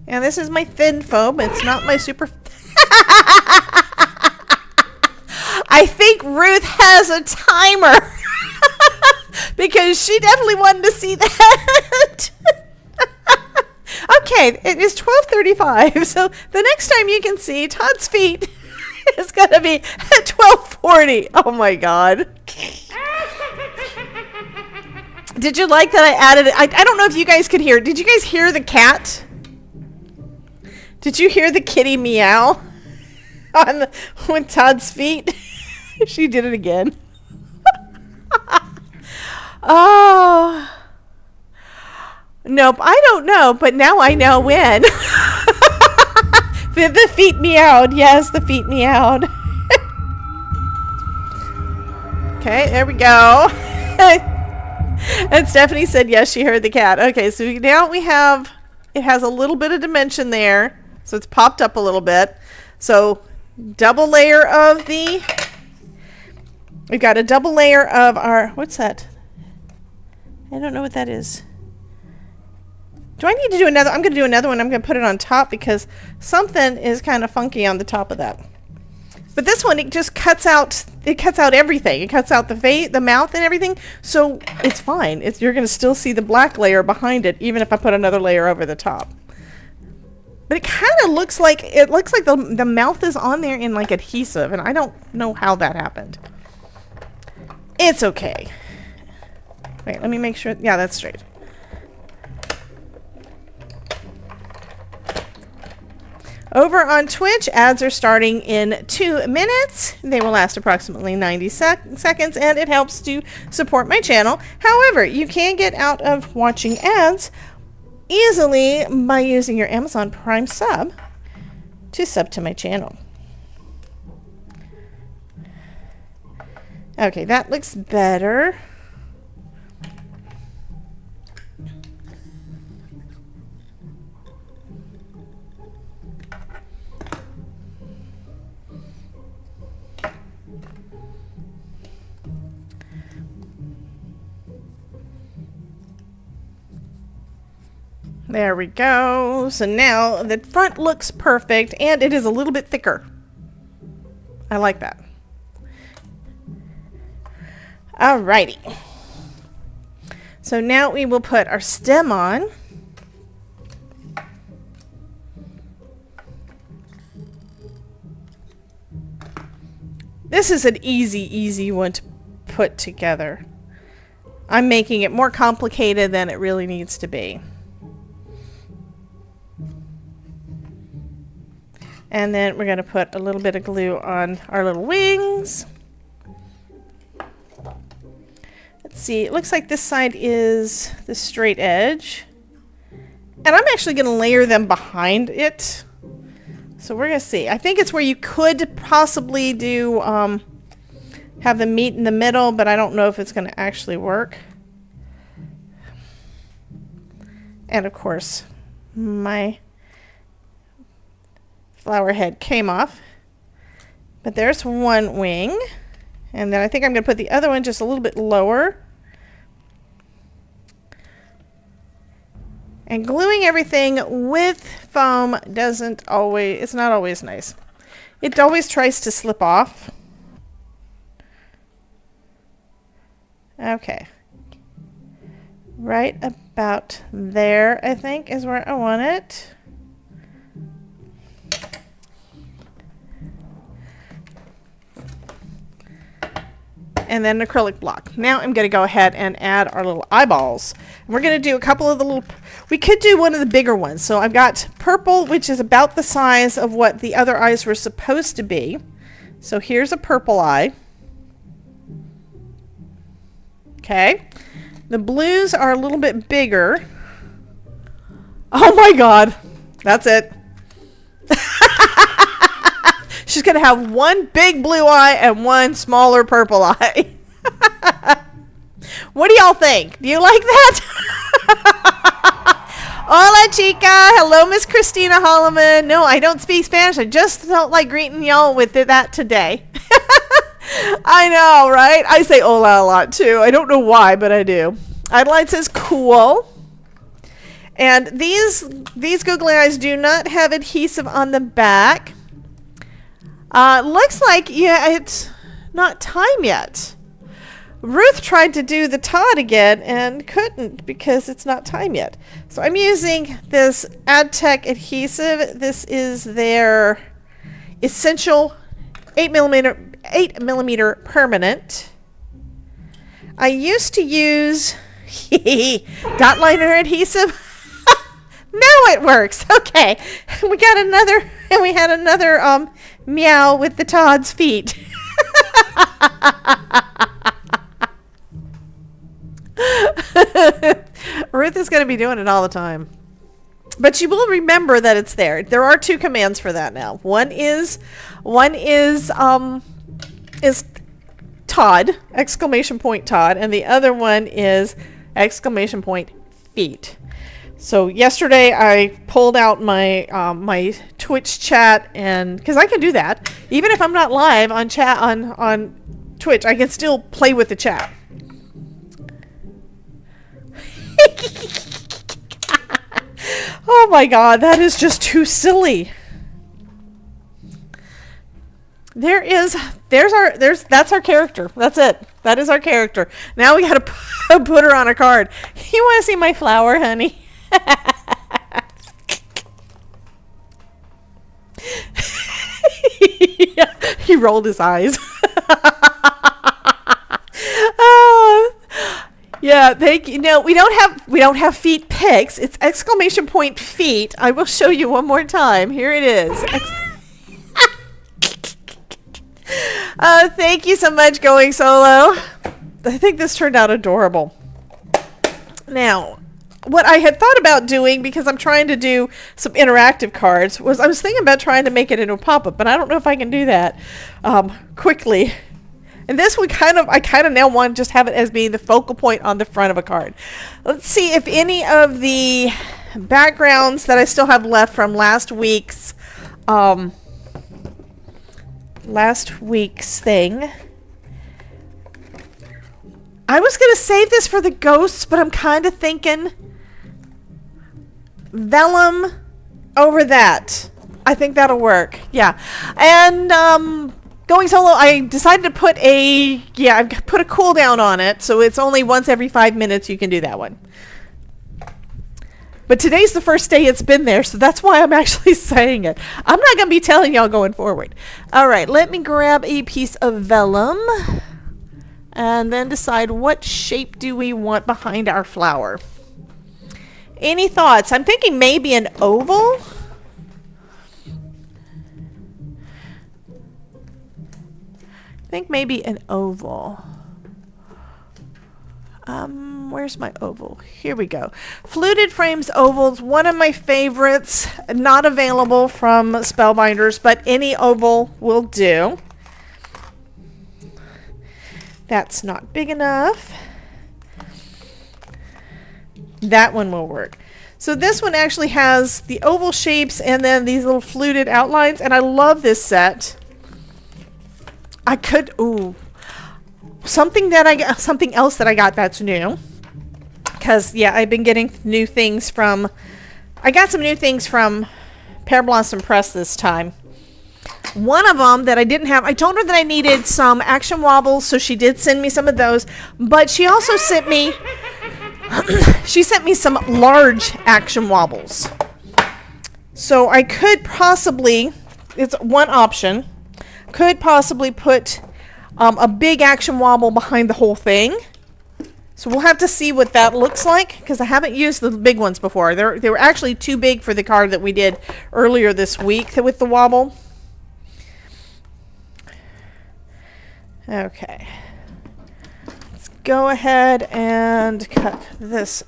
And this is my thin foam. It's not my super... I think Ruth has a timer. because she definitely wanted to see that. Okay, it is 12:35, so the next time you can see Todd's feet is going to be at 12:40. Oh my God. Did you like that I added it? I don't know if you guys could hear. Did you guys hear the cat? Did you hear the kitty meow on Todd's feet? She did it again. Oh. Nope, I don't know, but now I know when. The feet meowed. Yes, the feet meowed. Okay, there we go. And Stephanie said yes, she heard the cat. Okay, so now we have, it has a little bit of dimension there. So it's popped up a little bit. So double layer of the, we've got a double layer of our, what's that? I don't know what that is. Do I need to do another? I'm going to do another one. I'm going to put it on top because something is kind of funky on the top of that. But this one, it just cuts out, it cuts out everything. It cuts out the face, the mouth and everything. So it's fine. You're going to still see the black layer behind it, even if I put another layer over the top. But it kind of looks like, the mouth is on there in like adhesive, and I don't know how that happened. It's okay. Wait, let me make sure. Yeah, that's straight. Over on Twitch, ads are starting in 2 minutes. They will last approximately 90 seconds, and it helps to support my channel. However, you can get out of watching ads easily by using your Amazon Prime sub to sub to my channel. Okay, that looks better. There we go. So now the front looks perfect, and it is a little bit thicker. I like that. Alrighty. So now we will put our stem on. This is an easy one to put together. I'm making it more complicated than it really needs to be. And then we're going to put a little bit of glue on our little wings. Let's see, it looks like this side is the straight edge. And I'm actually going to layer them behind it. So we're going to see. I think it's where you could possibly do, have them meet in the middle, but I don't know if it's going to actually work. And of course, my flower head came off, but there's one wing, and then I think I'm going to put the other one just a little bit lower. And gluing everything with foam doesn't always, it's not always nice. It always tries to slip off. Okay. Right about there, I think, is where I want it. And then an acrylic block. Now I'm going to go ahead and add our little eyeballs. And we're going to do a couple of the little, we could do one of the bigger ones. So I've got purple, which is about the size of what the other eyes were supposed to be. So here's a purple eye. Okay. The blues are a little bit bigger. Oh my God. That's it. She's going to have one big blue eye and one smaller purple eye. What do y'all think? Do you like that? Hola, chica. Hello, Miss Christina Holloman. No, I don't speak Spanish. I just felt like greeting y'all with that today. I know, right? I say hola a lot, too. I don't know why, but I do. Adelaide says cool. And these googly eyes do not have adhesive on the back. Looks like, yeah, it's not time yet. Ruth tried to do the Todd again and couldn't because it's not time yet. So I'm using this AdTech adhesive. This is their Essential 8mm permanent. I used to use dot liner adhesive. Now it works. Okay, we got another, and we had another meow with the Todd's feet. Ruth is going to be doing it all the time. But you will remember that it's there. There are 2 commands for that now. One is Todd, exclamation point Todd, and the other one is exclamation point feet. So yesterday I pulled out my my Twitch chat, and because I can do that even if I'm not live on chat on Twitch, I can still play with the chat. Oh my god, that is just too silly. That's our character. That's it. That is our character. Now we gotta put her on a card. You want to see my flower, honey? Yeah, he rolled his eyes. Oh, yeah, thank you. No, we don't have feet pics. It's exclamation point feet. I will show you one more time. Here it is. Thank you so much, Going Solo. I think this turned out adorable. Now, what I had thought about doing, because I'm trying to do some interactive cards, was I was thinking about trying to make it into a pop-up, but I don't know if I can do that quickly. And this one I kind of now want to just have it as being the focal point on the front of a card. Let's see if any of the backgrounds that I still have left from last week's thing. I was going to save this for the ghosts, but I'm kind of thinking vellum over that. I think that'll work. Yeah. And Going Solo, I decided to put I put a cooldown on it, so it's only once every 5 minutes you can do that one. But today's the first day it's been there, so that's why I'm actually saying it. I'm not going to be telling y'all going forward. All right, let me grab a piece of vellum and then decide what shape do we want behind our flower. Any thoughts? I'm thinking maybe an oval. I think maybe an oval. Where's my oval? Here we go. Fluted Frames ovals, one of my favorites. Not available from Spellbinders, but any oval will do. That's not big enough. That one will work. So this one actually has the oval shapes and then these little fluted outlines, and I love this set. I could, something else that I got that's new. Because, yeah, I've been getting new things from, I got some new things from Pearblossom Press this time. One of them that I didn't have, I told her that I needed some action wobbles, so she did send me some of those. But she also sent me, some large action wobbles. So I could possibly, it's one option, could possibly put a big action wobble behind the whole thing. So we'll have to see what that looks like, because I haven't used the big ones before. They were actually too big for the card that we did earlier this week with the wobble. Okay. Let's go ahead and cut this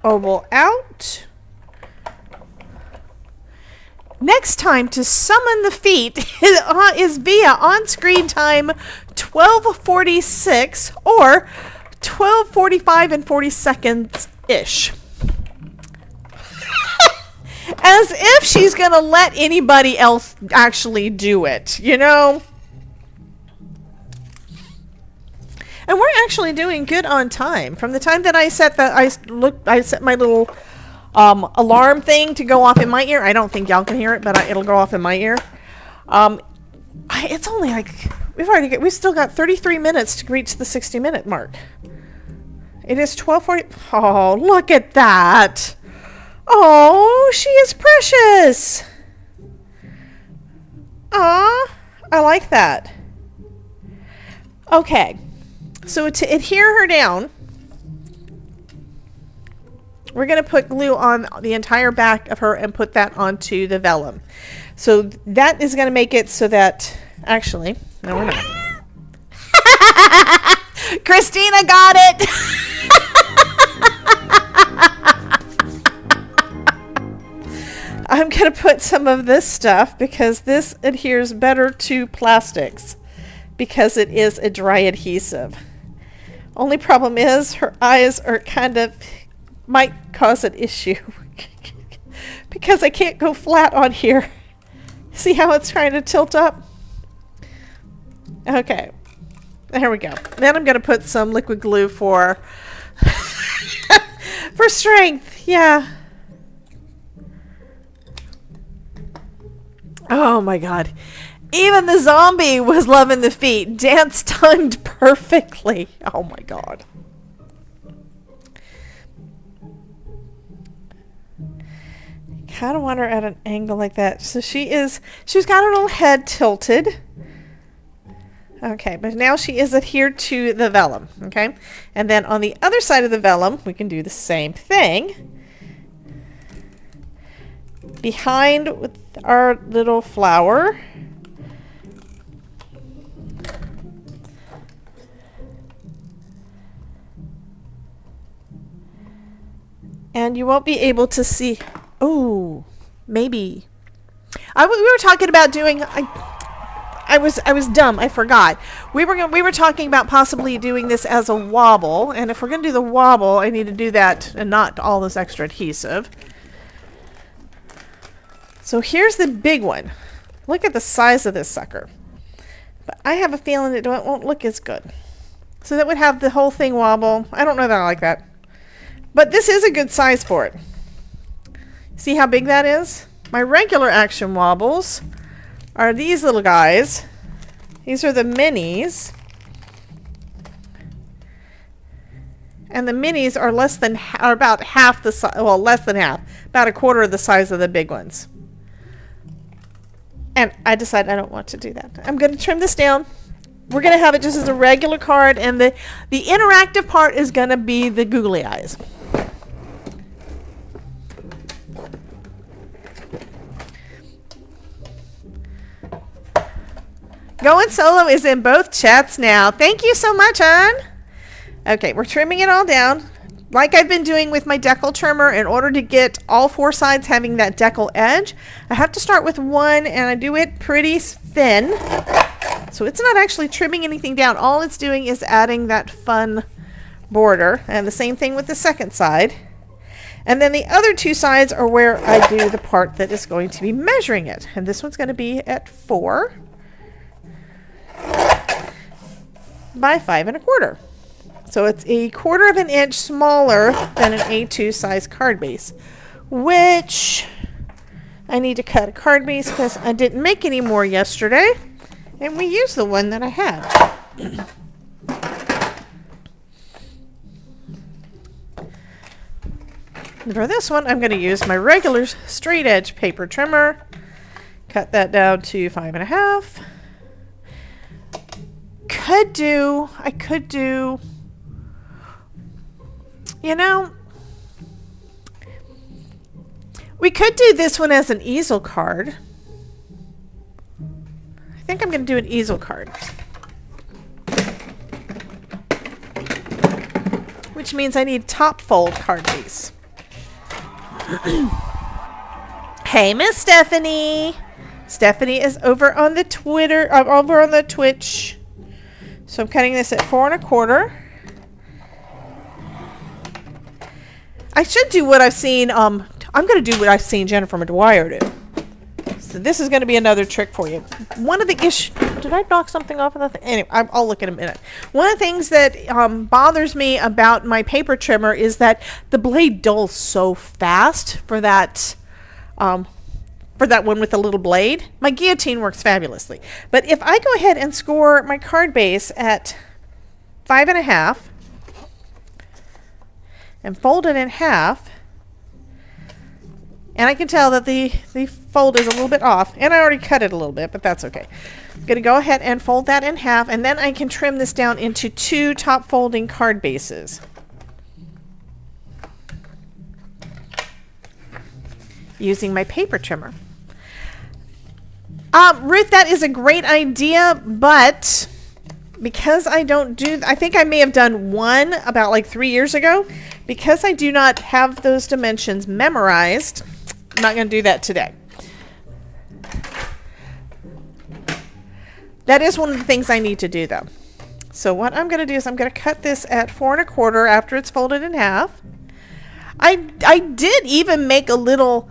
oval out. Next time to summon the feet is via on-screen time 12:46 or 12:45 and 40 seconds-ish. As if she's going to let anybody else actually do it, you know? And we're actually doing good on time. From the time that I set my little alarm thing to go off in my ear. I don't think y'all can hear it, but it'll go off in my ear. It's only like, we've still got 33 minutes to reach the 60-minute mark. It is 12:40. Oh, look at that. Oh, she is precious. Aw, I like that. Okay, so to adhere her down, we're going to put glue on the entire back of her and put that onto the vellum. So that is going to make it so that, actually, no, we're not. Christina got it. I'm going to put some of this stuff because this adheres better to plastics because it is a dry adhesive. Only problem is her eyes are kind of, might cause an issue because I can't go flat on here. See how it's trying to tilt up? Okay, there we go. Then I'm going to put some liquid glue for for strength. Yeah. Oh my God. Even the zombie was loving the feet. Dance timed perfectly. Oh my God. Kind of want her at an angle like that. So she's got her little head tilted. Okay, but now she is adhered to the vellum. Okay. And then on the other side of the vellum, we can do the same thing. Behind with our little flower. And you won't be able to see. Oh, maybe. We were talking about doing. I was dumb. I forgot. We were talking about possibly doing this as a wobble. And if we're going to do the wobble, I need to do that and not all this extra adhesive. So here's the big one. Look at the size of this sucker. But I have a feeling it won't look as good. So that would have the whole thing wobble. I don't know that I like that. But this is a good size for it. See how big that is? My regular action wobbles are these little guys. These are the minis. And the minis are about half the size, well, less than half, about a quarter of the size of the big ones. And I decided I don't want to do that. I'm going to trim this down. We're going to have it just as a regular card, and the interactive part is going to be the googly eyes. Going Solo is in both chats now. Thank you so much, hon. Okay, we're trimming it all down. Like I've been doing with my decal trimmer, in order to get all four sides having that decal edge, I have to start with one, and I do it pretty thin. So it's not actually trimming anything down. All it's doing is adding that fun border. And the same thing with the second side. And then the other two sides are where I do the part that is going to be measuring it. And this one's going to be at 4 by 5 1/4. So it's a 1/4 of an inch smaller than an A2 size card base, which I need to cut a card base because I didn't make any more yesterday, and we used the one that I had. For this one, I'm going to use my regular straight edge paper trimmer. Cut that down to 5 1/2. I could do, you know, we could do this one as an easel card. I think I'm going to do an easel card. Which means I need top fold card base. Hey, Miss Stephanie. Stephanie is over on the over on the Twitch. So I'm cutting this at 4 1/4. I should do what I've seen. I'm going to do what I've seen Jennifer McDwyer do. So this is going to be another trick for you. One of the issues. Did I knock something off of that thing? Anyway, I'll look in a minute. One of the things that bothers me about my paper trimmer is that the blade dulls so fast for that for that one with the little blade. My guillotine works fabulously. But if I go ahead and score my card base at 5.5 and fold it in half, and I can tell that the fold is a little bit off, and I already cut it a little bit, but that's okay. I'm going to go ahead and fold that in half, and then I can trim this down into 2 top folding card bases. Using my paper trimmer. Ruth, that is a great idea, but because I don't do, I think I may have done one about like 3 years ago. Because I do not have those dimensions memorized, I'm not going to do that today. That is one of the things I need to do though. So what I'm going to do is I'm going to cut this at 4 1/4 after it's folded in half. I did even make a little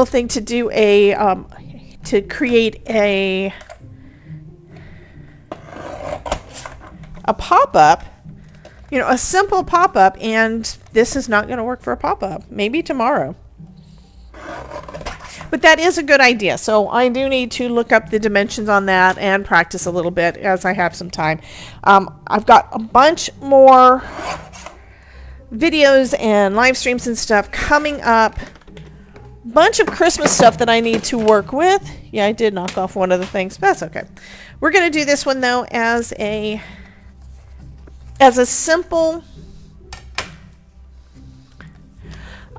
thing to do to create a pop-up, you know, a simple pop-up, and this is not going to work for a pop-up. Maybe tomorrow. But that is a good idea. So I do need to look up the dimensions on that and practice a little bit as I have some time. I've got a bunch more videos and live streams and stuff coming up. Bunch of Christmas stuff that I need to work with. Yeah, I did knock off one of the things, but that's okay. We're going to do this one though as a simple,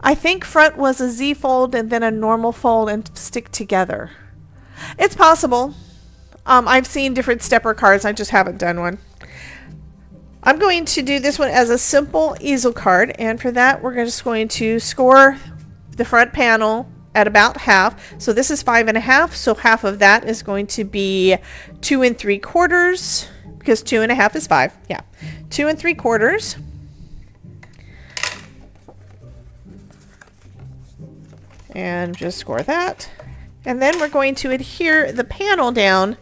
I think front was a Z fold and then a normal fold and stick together. It's possible. I've seen different stepper cards. I just haven't done one. I'm going to do this one as a simple easel card, and for that we're just going to score the front panel at about half. So this is 5.5, so half of that is going to be 2 3/4, because 2.5 is 5. Yeah, 2 3/4. And just score that. And then we're going to adhere the panel down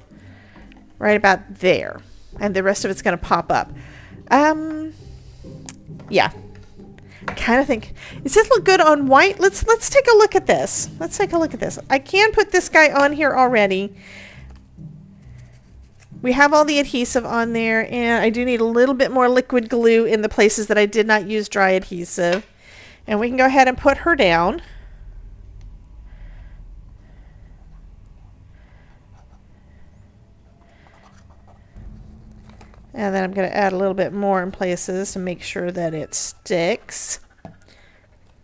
right about there. And the rest of it's going to pop up. Yeah. I kind of think, does this look good on white? Let's take a look at this. Let's take a look at this. I can put this guy on here already. We have all the adhesive on there, and I do need a little bit more liquid glue in the places that I did not use dry adhesive. And we can go ahead and put her down. And then I'm going to add a little bit more in places to make sure that it sticks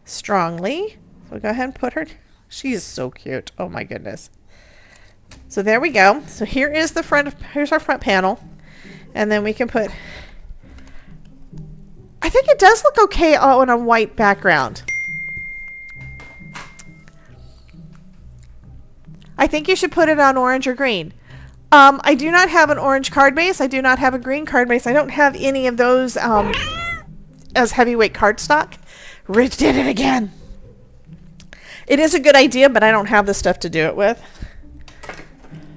strongly. So go ahead and put her. She is so cute. Oh my goodness. So there we go. So here is the front. Here's our front panel. And then we can put, I think it does look okay on a white background. I think you should put it on orange or green. I do not have an orange card base. I do not have a green card base. I don't have any of those as heavyweight cardstock. Rich did it again. It is a good idea, but I don't have the stuff to do it with.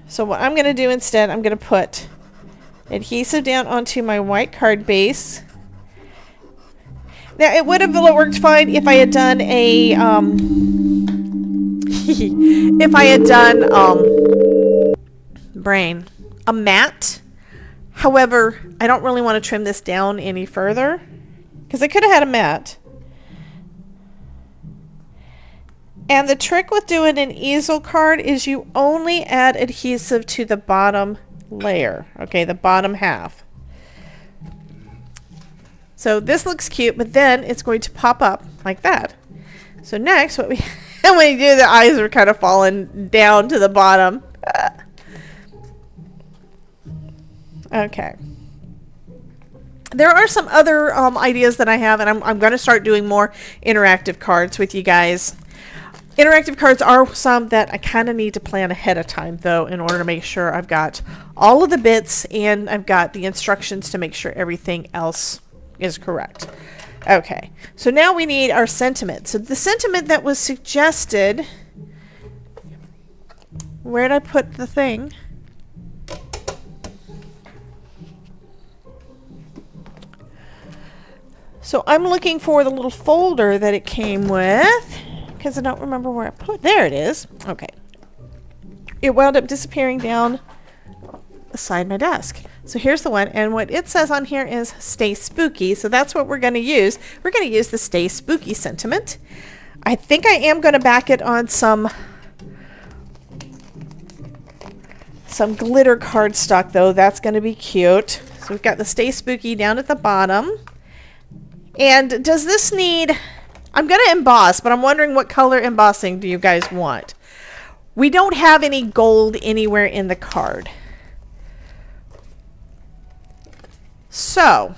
So what I'm going to do instead, I'm going to put adhesive down onto my white card base. Now, it would have worked fine if I had done a a matte. However, I don't really want to trim this down any further because I could have had a matte. And the trick with doing an easel card is you only add adhesive to the bottom layer, okay, the bottom half. So this looks cute, but then it's going to pop up like that. So next, what we and when you do, the eyes are kind of falling down to the bottom. Okay. There are some other ideas that I have, and I'm going to start doing more interactive cards with you guys. Interactive cards are some that I kind of need to plan ahead of time, though, in order to make sure I've got all of the bits and I've got the instructions to make sure everything else is correct. Okay, so now we need our sentiment. So the sentiment that was suggested, where did I put the thing? So I'm looking for the little folder that it came with, because I don't remember where I put it. There it is. Okay. it wound up disappearing down beside my desk. So here's the one, and what it says on here is stay spooky. So that's what we're going to use. We're going to use the stay spooky sentiment. I think I am going to back it on some glitter cardstock though. That's going to be cute. So we've got the stay spooky down at the bottom. And does this need, I'm going to emboss, but I'm wondering what color embossing do you guys want? We don't have any gold anywhere in the card. So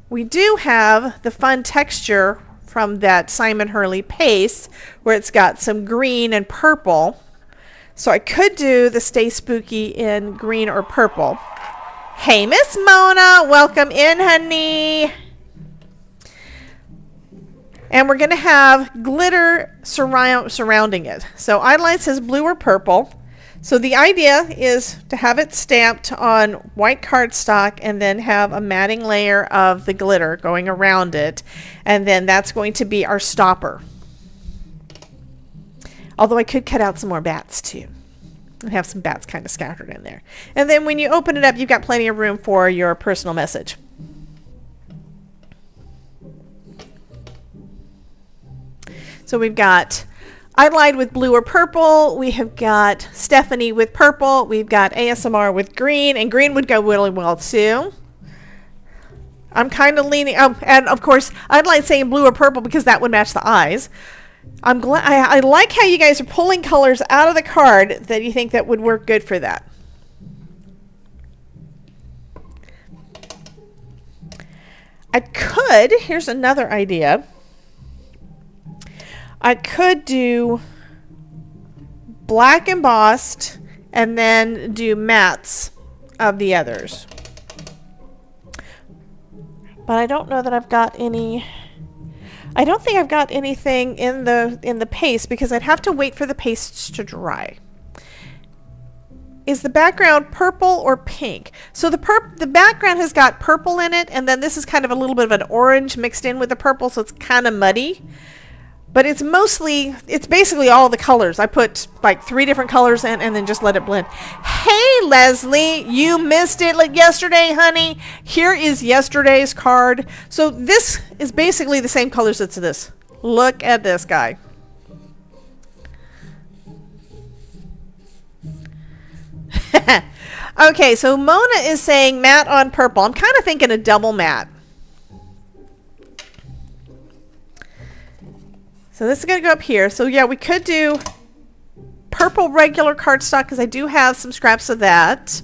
we do have the fun texture from that Simon Hurley paste where it's got some green and purple. So I could do the Stay Spooky in green or purple. Hey, Miss Mona, welcome in, honey. And we're going to have glitter surrounding it. So eyeline says blue or purple. So the idea is to have it stamped on white cardstock and then have a matting layer of the glitter going around it. And then that's going to be our stopper. Although I could cut out some more bats too. And have some bats kind of scattered in there. And then when you open it up, you've got plenty of room for your personal message. So we've got I lied with blue or purple. We have got Stephanie with purple. We've got ASMR with green, and green would go really well too. I'm kind of leaning, and of course, I'd like saying blue or purple because that would match the eyes. I'm glad, I like how you guys are pulling colors out of the card that you think that would work good for that. I could, here's another idea. I could do black embossed and then do mattes of the others. But I don't know that I've got any. I don't think I've got anything in the paste because I'd have to wait for the pastes to dry. Is the background purple or pink? So the background has got purple in it, and then this is kind of a little bit of an orange mixed in with the purple, so it's kind of muddy. But it's basically all the colors. I put like 3 different colors in and then just let it blend. Hey, Leslie, you missed it like yesterday, honey. Here is yesterday's card. So this is basically the same colors as this. Look at this guy. Okay, so Mona is saying matte on purple. I'm kind of thinking a double matte. So this is going to go up here. So yeah, we could do purple regular cardstock because I do have some scraps of that.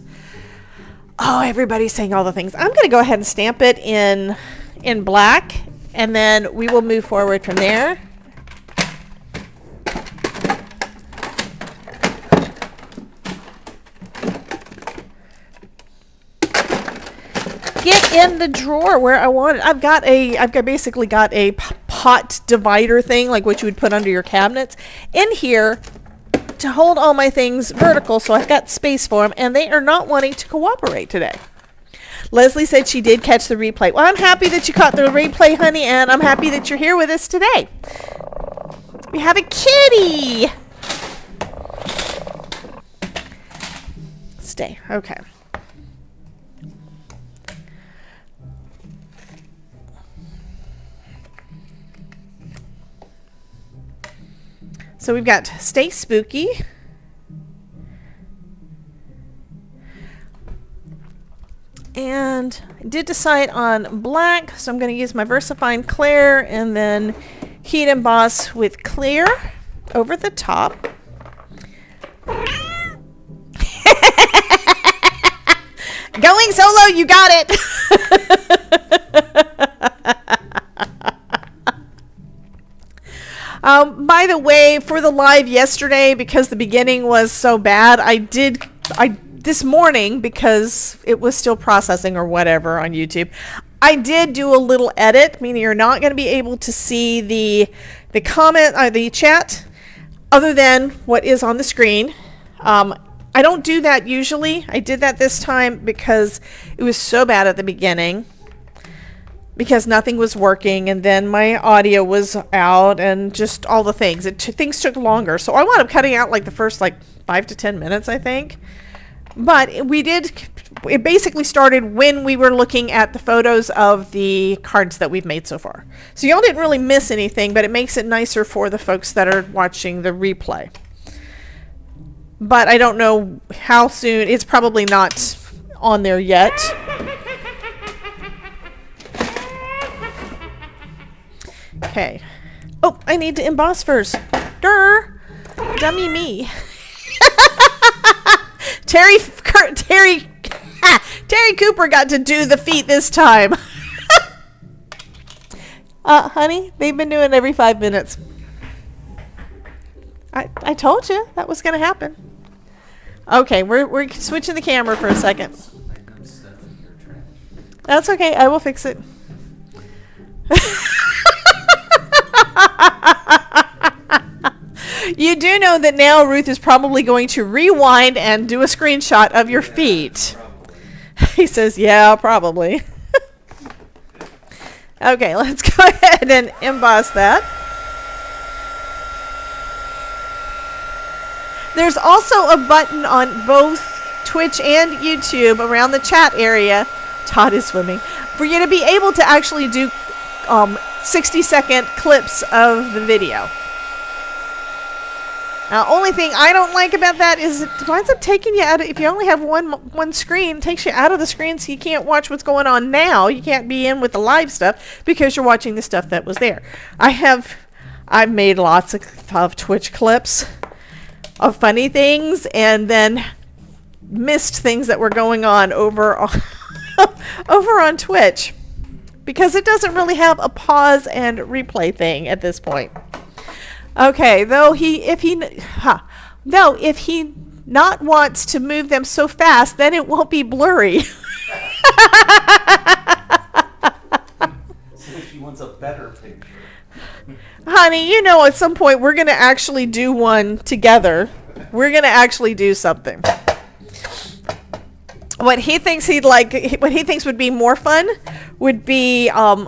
Oh, everybody's saying all the things. I'm going to go ahead and stamp it in black, and then we will move forward from there. Get in the drawer where I want it. I've basically got a pot divider thing, like what you would put under your cabinets, in here to hold all my things vertical, so I've got space for them, and they are not wanting to cooperate today. Leslie said she did catch the replay. Well, I'm happy that you caught the replay, honey, and I'm happy that you're here with us today. We have a kitty. Stay. Okay. So we've got Stay Spooky. And I did decide on black, so I'm going to use my VersaFine Clear and then heat emboss with clear over the top. Going solo, you got it. By the way, for the live yesterday, because the beginning was so bad, this morning, because it was still processing or whatever on YouTube, I did do a little edit, meaning you're not going to be able to see the comment or the chat other than what is on the screen. I don't do that usually. I did that this time because it was so bad at the beginning. because nothing was working, and then my audio was out, and just all the things. Things took longer, so I wound up cutting out like the first like 5 to 10 minutes, I think. But it basically started when we were looking at the photos of the cards that we've made so far. So y'all didn't really miss anything, but it makes it nicer for the folks that are watching the replay. But I don't know how soon. It's probably not on there yet. Okay. Oh, I need to emboss first. Durr. Dummy me. Terry Cooper got to do the feat this time. Honey, they've been doing it every 5 minutes. I told you that was going to happen. Okay, we're switching the camera for a second. That's okay. I will fix it. You do know that now Ruth is probably going to rewind and do a screenshot of your feet. He says, yeah, probably. Okay, let's go ahead and emboss that. There's also a button on both Twitch and YouTube around the chat area. Todd is swimming. For you to be able to actually do 60-second clips of the video. Now, only thing I don't like about that is it winds up taking you out of, if you only have one screen, it takes you out of the screen so you can't watch what's going on now. You can't be in with the live stuff because you're watching the stuff that was there. I've made lots of Twitch clips of funny things and then missed things that were going on over on Twitch because it doesn't really have a pause and replay thing at this point. Okay, though if he not wants to move them so fast, then it won't be blurry. So she wants a better picture. Honey, you know at some point we're going to actually do one together. We're going to actually do something. What he thinks would be more fun would be right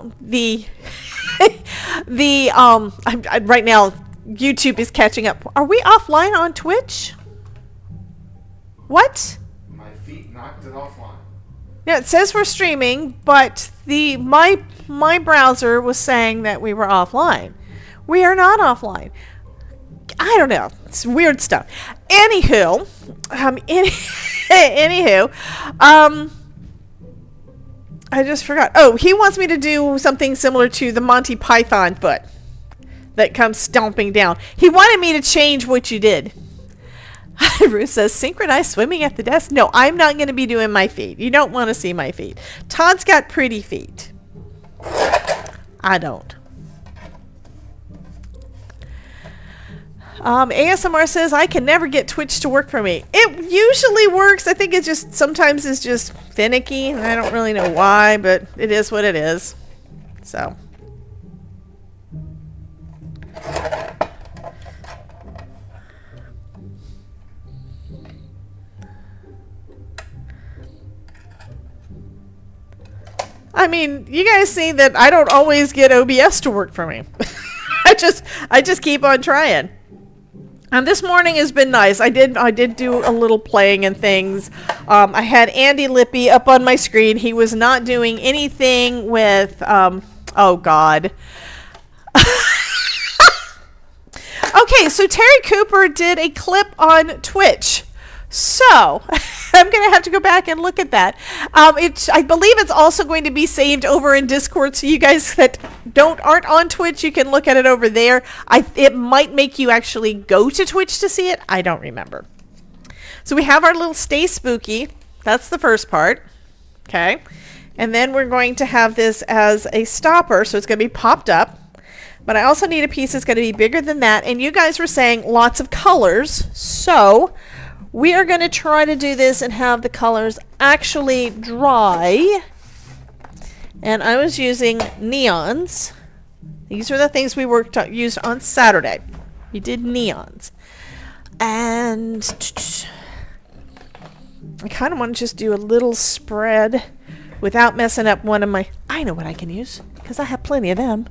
now YouTube is catching up. Are we offline on Twitch? What? My feet knocked it offline. Yeah, it says we're streaming, but my browser was saying that we were offline. We are not offline. I don't know. It's weird stuff. Anywho, I just forgot. Oh, he wants me to do something similar to the Monty Python foot that comes stomping down. He wanted me to change what you did. Ruth says, synchronized swimming at the desk. No, I'm not going to be doing my feet. You don't want to see my feet. Todd's got pretty feet. I don't. ASMR says, I can never get Twitch to work for me. It usually works. I think sometimes it's just finicky. I don't really know why, but it is what it is. So. I mean, you guys see that I don't always get OBS to work for me. I just keep on trying. And this morning has been nice. I did do a little playing and things. I had Andy Lippy up on my screen. He was not doing anything with oh God. Okay, so Terry Cooper did a clip on Twitch. So, I'm going to have to go back and look at that. I believe it's also going to be saved over in Discord, so you guys that aren't on Twitch, you can look at it over there. It might make you actually go to Twitch to see it. I don't remember. So we have our little Stay Spooky. That's the first part. Okay. And then we're going to have this as a stopper, so it's going to be popped up. But I also need a piece that's going to be bigger than that. And you guys were saying lots of colors, so we are going to try to do this and have the colors actually dry. And I was using neons. These are the things we used on Saturday. We did neons. And I kind of want to just do a little spread without messing up one of my, I know what I can use because I have plenty of them.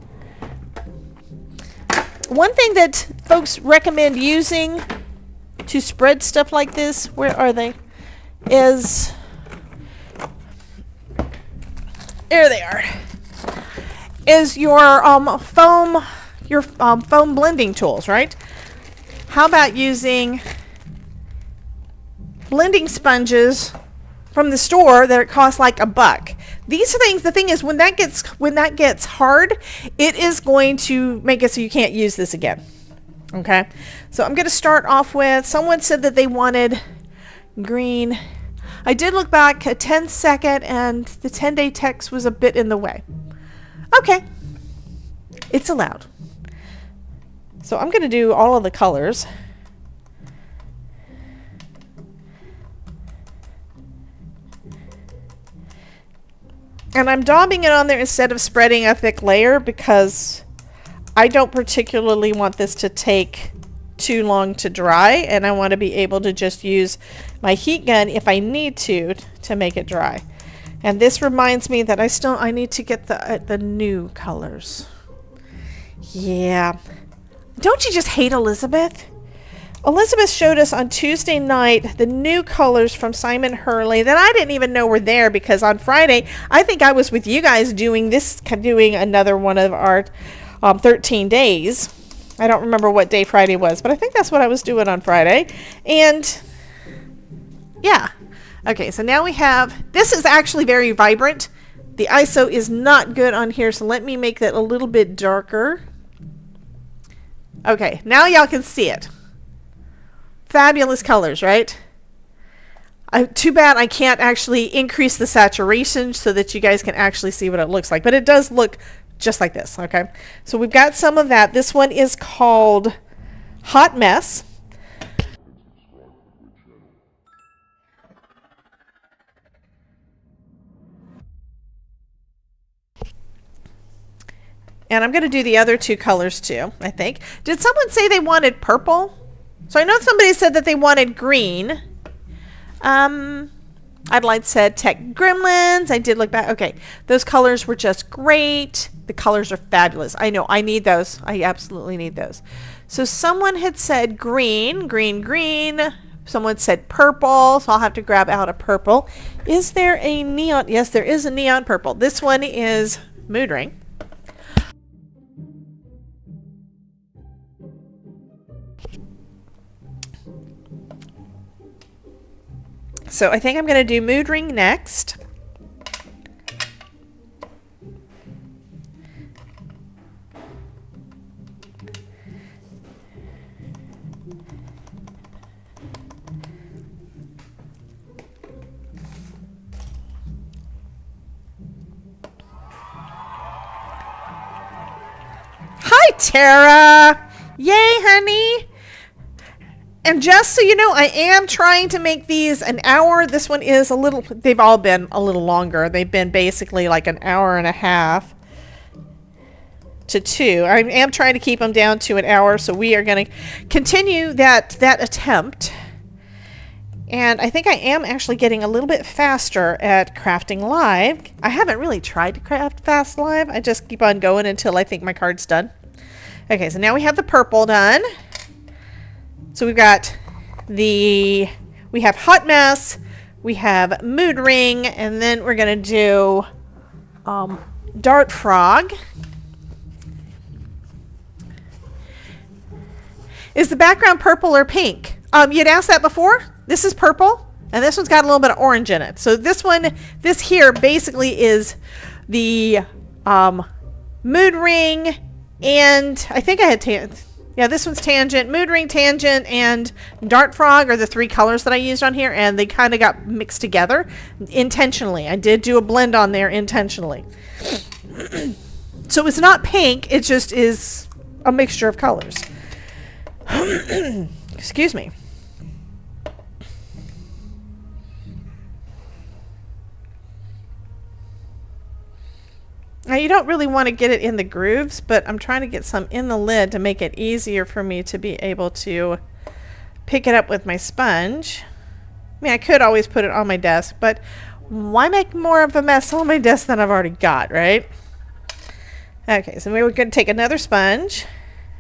One thing that folks recommend using to spread stuff like this, where are they, is, there they are, is your foam blending tools, right? How about using blending sponges from the store that cost like $1? These things, the thing is, when that gets hard, it is going to make it so you can't use this again. Okay, so I'm going to start off with, someone said that they wanted green. I did look back a 10-second and the 10-day text was a bit in the way. Okay, it's allowed. So I'm going to do all of the colors. And I'm daubing it on there instead of spreading a thick layer because I don't particularly want this to take too long to dry, and I want to be able to just use my heat gun if I need to make it dry. And this reminds me that I need to get the new colors. Yeah. Don't you just hate Elizabeth? Elizabeth showed us on Tuesday night the new colors from Simon Hurley that I didn't even know were there, because on Friday I think I was with you guys doing another one of our 13 days. I don't remember what day Friday was, but I think that's what I was doing on Friday. And yeah. Okay, so now we have, this is actually very vibrant. The ISO is not good on here, so let me make that a little bit darker. Okay, now y'all can see it. Fabulous colors, right? Too bad I can't actually increase the saturation so that you guys can actually see what it looks like, but it does look just like this. Okay, so we've got some of that. This one is called Hot Mess. And I'm going to do the other two colors too, I think. Did someone say they wanted purple? So I know somebody said that they wanted green. I'd said Tech Gremlins. I did look back. Okay, those colors were just great. The colors are fabulous. I know, I need those. I absolutely need those. So someone had said green, green, green. Someone said purple, so I'll have to grab out a purple. Is there a neon? Yes, there is a neon purple. This one is Mood Ring. So I think I'm going to do Mood Ring next. Hi, Tara. Yay, honey. And just so you know, I am trying to make these an hour. This one is a little, they've all been a little longer. They've been basically like an hour and a half to 2. I am trying to keep them down to an hour. So we are going to continue that attempt. And I think I am actually getting a little bit faster at crafting live. I haven't really tried to craft fast live. I just keep on going until I think my card's done. Okay, so now we have the purple done. So we've got we have Hot Mess, we have Mood Ring, and then we're going to do Dart Frog. Is the background purple or pink? You'd asked that before. This is purple, and this one's got a little bit of orange in it. So this here basically is the Mood Ring, and I think I had yeah, this one's Tangent, Mood Ring, Tangent, and Dart Frog are the 3 colors that I used on here, and they kind of got mixed together intentionally. I did do a blend on there intentionally. So it's not pink, it just is a mixture of colors. Excuse me. Now you don't really want to get it in the grooves, but I'm trying to get some in the lid to make it easier for me to be able to pick it up with my sponge. I mean, I could always put it on my desk, but Why make more of a mess on my desk than I've already got, right? Okay, so we're going to take another sponge,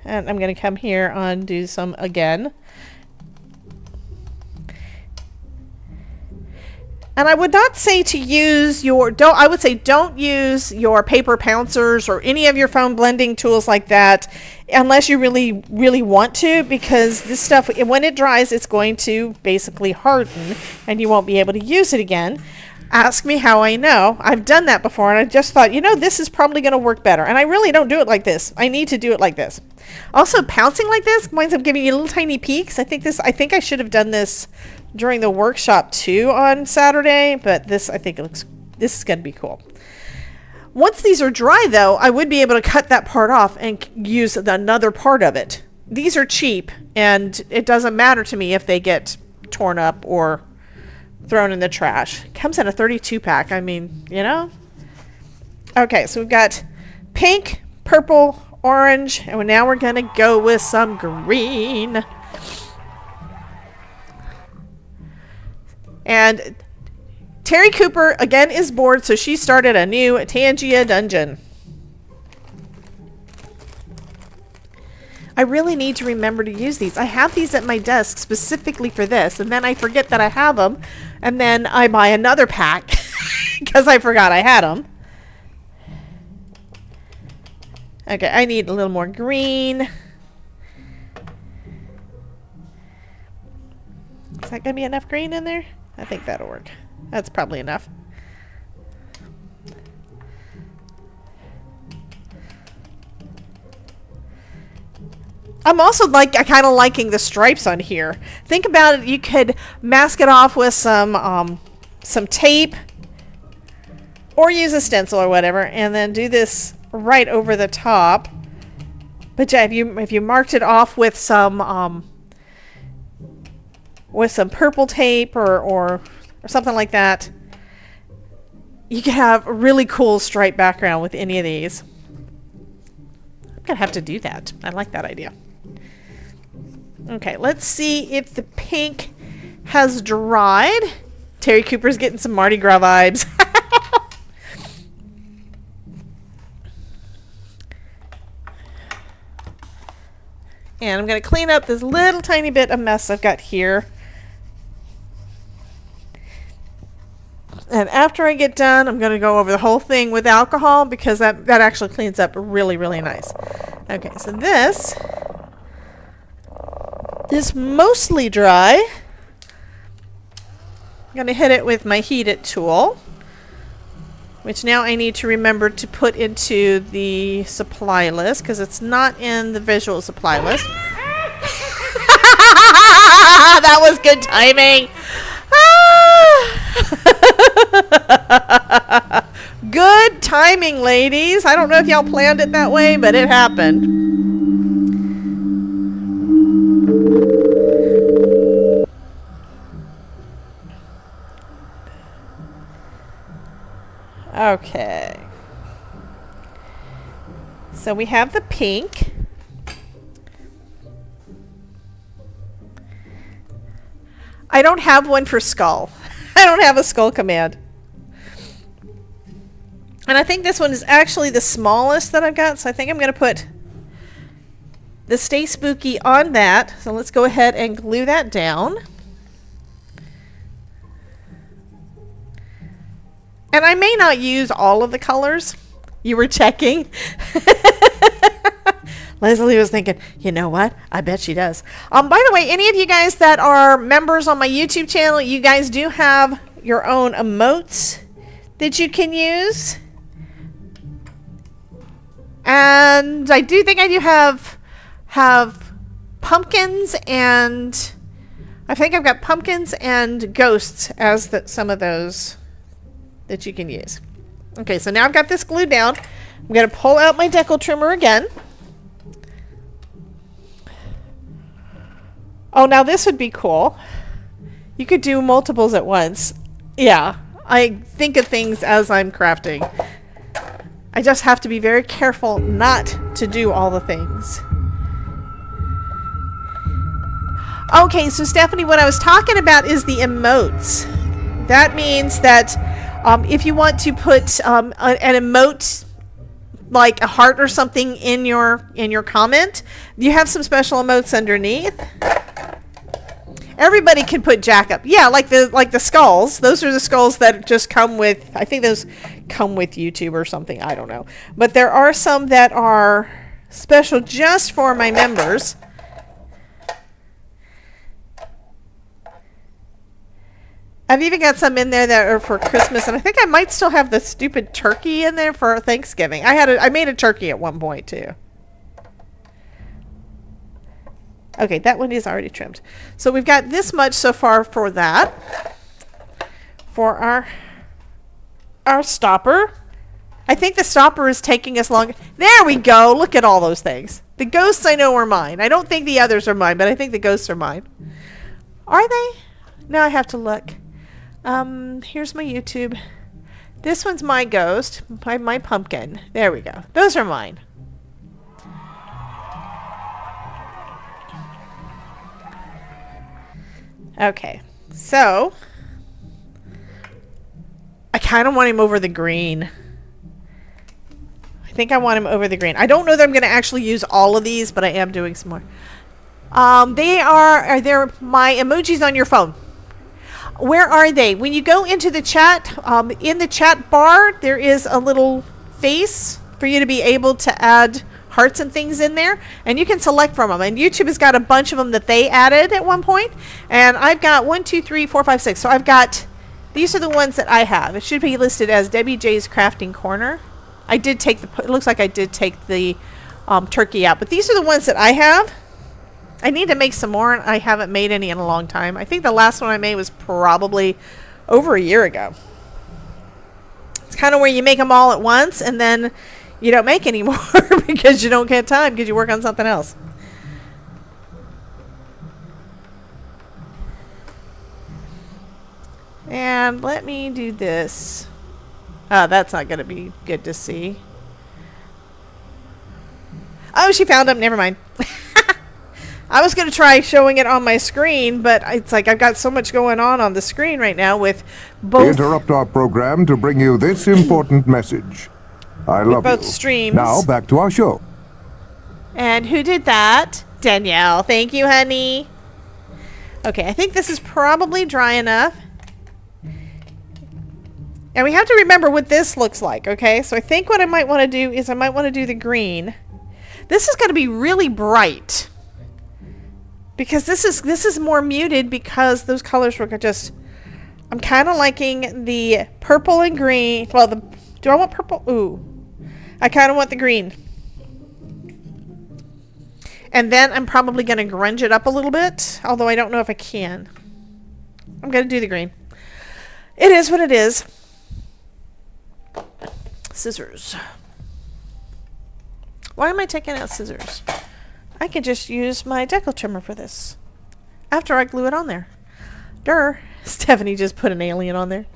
and I'm going to come here and do some again. And I would not say to use your, I would say don't use your paper pouncers or any of your foam blending tools like that unless you really, really want to, because this stuff, when it dries, it's going to basically harden and you won't be able to use it again. Ask me how I know. I've done that before and I just thought, you know, this is probably going to work better. And I really don't do it like this. I need to do it like this. Also, pouncing like this winds up giving you little tiny peaks. I think I should have done this during the workshop too on Saturday, but this, I think this is going to be cool. Once these are dry though, I would be able to cut that part off and use another part of it. These are cheap and it doesn't matter to me if they get torn up or thrown in the trash. It comes in a 32 pack. I mean, you know? Okay, so we've got pink, purple, orange, and now we're going to go with some green. And Terry Cooper, again, is bored, so she started a new Tangia dungeon. I really need to remember to use these. I have these at my desk specifically for this, and then I forget that I have them, and then I buy another pack because I forgot I had them. Okay, I need a little more green. Is that going to be enough green in there? I think that'll work. That's probably enough. I'm also kind of liking the stripes on here. Think about it. You could mask it off with some tape or use a stencil or whatever, and then do this right over the top. But yeah, if you marked it off with some purple tape or something like that, you can have a really cool stripe background with any of these. I'm gonna have to do that. I like that idea. Okay, let's see if the pink has dried. Terry Cooper's getting some Mardi Gras vibes. And I'm going to clean up this little tiny bit of mess I've got here. And after I get done, I'm going to go over the whole thing with alcohol because that actually cleans up really, really nice. Okay, so this is mostly dry. I'm going to hit it with my Heat It tool, which now I need to remember to put into the supply list because it's not in the visual supply list. That was good timing. Good timing, ladies. I don't know if y'all planned it that way, but it happened. Okay. So we have the pink. I don't have one for skull. I don't have a skull command. And I think this one is actually the smallest that I've got, so I think I'm going to put the Stay Spooky on that. So let's go ahead and glue that down. And I may not use all of the colors. You were checking. Leslie was thinking, you know what? I bet she does. By the way, any of you guys that are members on my YouTube channel, you guys do have your own emotes that you can use. And I do think I do have pumpkins, and I think I've got pumpkins and ghosts as some of those that you can use. Okay, so now I've got this glued down. I'm going to pull out my decal trimmer again. Oh, now this would be cool. You could do multiples at once. Yeah, I think of things as I'm crafting. I just have to be very careful not to do all the things. Okay, so Stephanie, what I was talking about is the emotes. That means that If you want to put an emote, like a heart or something in your comment, you have some special emotes underneath. Everybody can put jack up. Yeah, like the skulls. Those are the skulls that just come with, I think those come with YouTube or something. I don't know. But there are some that are special just for my members. I've even got some in there that are for Christmas, and I think I might still have the stupid turkey in there for Thanksgiving. I made a turkey at one point too. Okay, that one is already trimmed. So we've got this much so far for that. For our stopper. I think the stopper is taking us long. There we go. Look at all those things. The ghosts I know are mine. I don't think the others are mine, but I think the ghosts are mine. Are they? Now I have to look. Here's my YouTube. This one's my ghost, my pumpkin. There we go. Those are mine. Okay, so I kind of want him over the green. I think I want him over the green. I don't know that I'm going to actually use all of these, but I am doing some more. They're my emojis on your phone. Where are they? When you go into the chat, in the chat bar, there is a little face for you to be able to add hearts and things in there, and you can select from them. And YouTube has got a bunch of them that they added at one point, and I've got 1, 2, 3, 4, 5, 6. So I've got, these are the ones that I have. It should be listed as Debbie J's Crafting Corner. I did take the, it looks like I did take the turkey out, but these are the ones that I have. I need to make some more, and I haven't made any in a long time. I think the last one I made was probably over a year ago. It's kind of where you make them all at once, and then you don't make any more because you don't get time because you work on something else. And let me do this. Oh, that's not going to be good to see. Oh, she found them. Never mind. I was going to try showing it on my screen, but it's like I've got so much going on the screen right now with both. We interrupt our program to bring you this important message. I love both you. Streams. Now back to our show. And who did that? Danielle. Thank you, honey. Okay, I think this is probably dry enough. And we have to remember what this looks like, okay? So I think what I might want to do is I might want to do the green. This is going to be really bright. Because this is more muted because those colors were just... I'm kind of liking the purple and green. Well, do I want purple? Ooh. I kind of want the green. And then I'm probably going to grunge it up a little bit. Although I don't know if I can. I'm going to do the green. It is what it is. Scissors. Why am I taking out scissors? I can just use my decal trimmer for this. After I glue it on there. Durr. Stephanie just put an alien on there.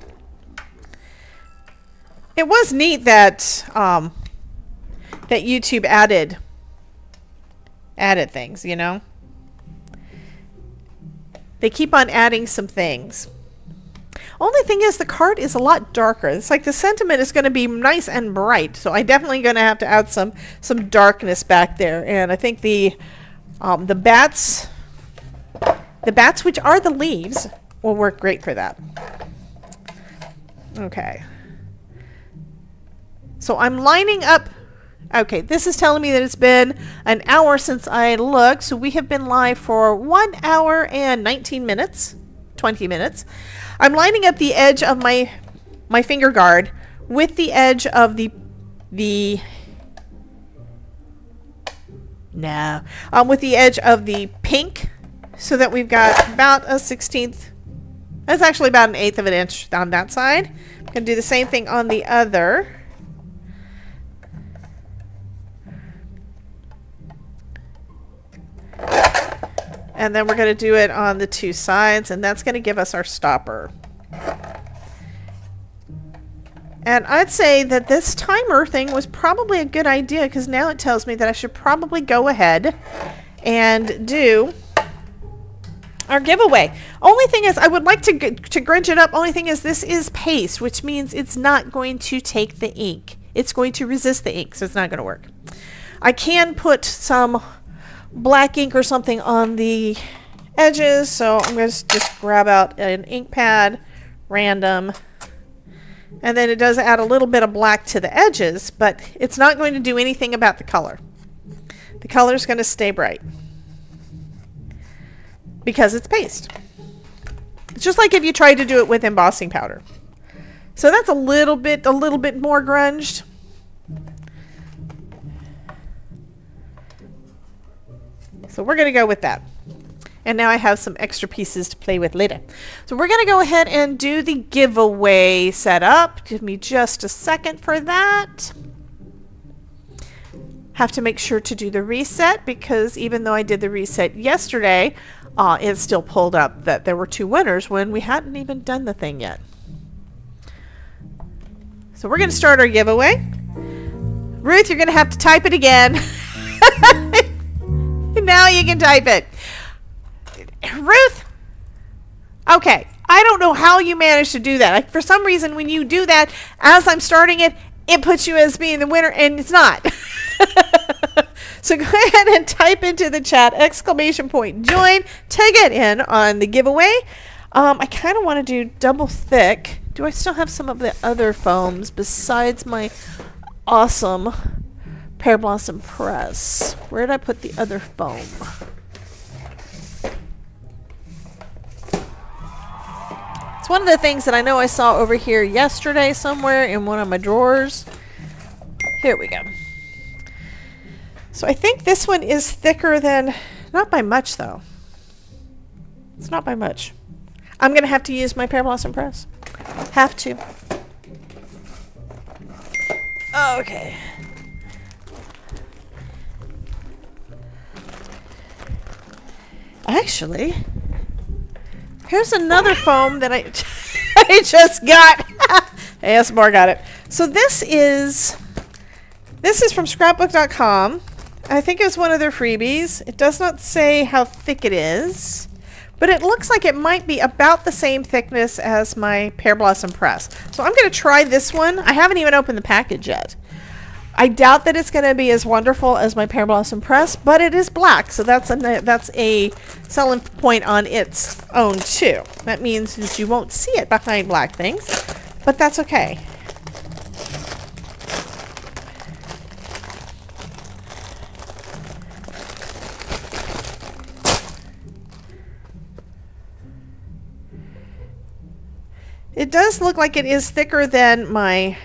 It was neat that that YouTube added things, you know? They keep on adding some things. Only thing is the card is a lot darker. It's like the sentiment is going to be nice and bright, so I'm definitely going to have to add some darkness back there. And I think the bats, which are the leaves, will work great for that. Okay. So I'm lining up. Okay, this is telling me that it's been an hour since I looked. So we have been live for 1 hour and 19 minutes, 20 minutes. I'm lining up the edge of my finger guard with the edge of with the edge of the pink, so that we've got about a 1/16. That's actually about 1/8 of an inch on that side. I'm going to do the same thing on the other. And then we're going to do it on the two sides, and that's going to give us our stopper. And I'd say that this timer thing was probably a good idea, because now it tells me that I should probably go ahead and do our giveaway. Only thing is, I would like to grunge it up. Only thing is, this is paste, which means it's not going to take the ink. It's going to resist the ink, so it's not going to work. I can put some black ink or something on the edges, so I'm going to just grab out an ink pad, random, and then it does add a little bit of black to the edges, but it's not going to do anything about the color. The color is going to stay bright because it's paste. It's just like if you tried to do it with embossing powder. So that's a little bit more grunged. So we're going to go with that. And now I have some extra pieces to play with later. So we're going to go ahead and do the giveaway setup. Give me just a second for that. Have to make sure to do the reset, because even though I did the reset yesterday, it still pulled up that there were 2 winners when we hadn't even done the thing yet. So we're going to start our giveaway. Ruth, you're going to have to type it again. Now you can type it. Ruth, okay, I don't know how you managed to do that. Like, for some reason, when you do that, as I'm starting it, it puts you as being the winner, and it's not. So go ahead and type into the chat !join to get in on the giveaway. I kind of want to do double thick. Do I still have some of the other foams besides my awesome Pearblossom press? Where did I put the other foam? It's one of the things that I know I saw over here yesterday somewhere in one of my drawers. Here we go. So I think this one is thicker than, not by much though. It's not by much. I'm going to have to use my Pearblossom press. Have to. Okay. Actually, here's another foam that I just got. ASMR got it. So this is from scrapbook.com. I think it was one of their freebies. It does not say how thick it is, but it looks like it might be about the same thickness as my Pearblossom press. So I'm going to try this one. I haven't even opened the package yet. I doubt that it's going to be as wonderful as my Pearblossom press, but it is black, so that's a selling point on its own too. That means that you won't see it behind black things, but that's okay. It does look like it is thicker than my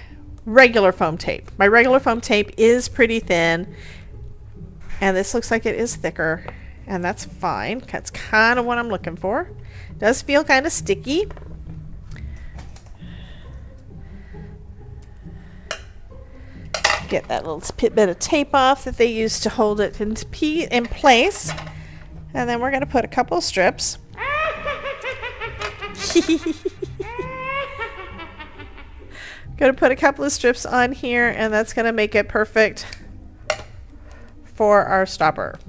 regular foam tape. My regular foam tape is pretty thin, and this looks like it is thicker, and that's fine. That's kind of what I'm looking for. It does feel kind of sticky. Get that little bit of tape off that they used to hold it in place, and then we're going to put a couple of strips. Going to put a couple of strips on here, and that's going to make it perfect for our stopper.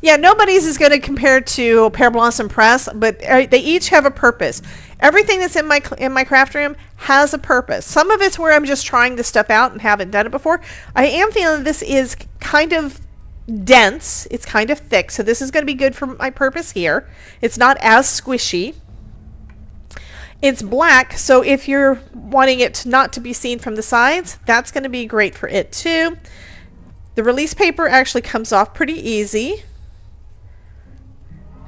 Yeah, nobody's is going to compare to Pearblossom press, but they each have a purpose. Everything that's in my craft room has a purpose. Some of it's where I'm just trying this stuff out and haven't done it before. I am feeling this is kind of dense. It's kind of thick, so this is going to be good for my purpose here. It's not as squishy. It's black, so if you're wanting it not to be seen from the sides, that's going to be great for it too. The release paper actually comes off pretty easy,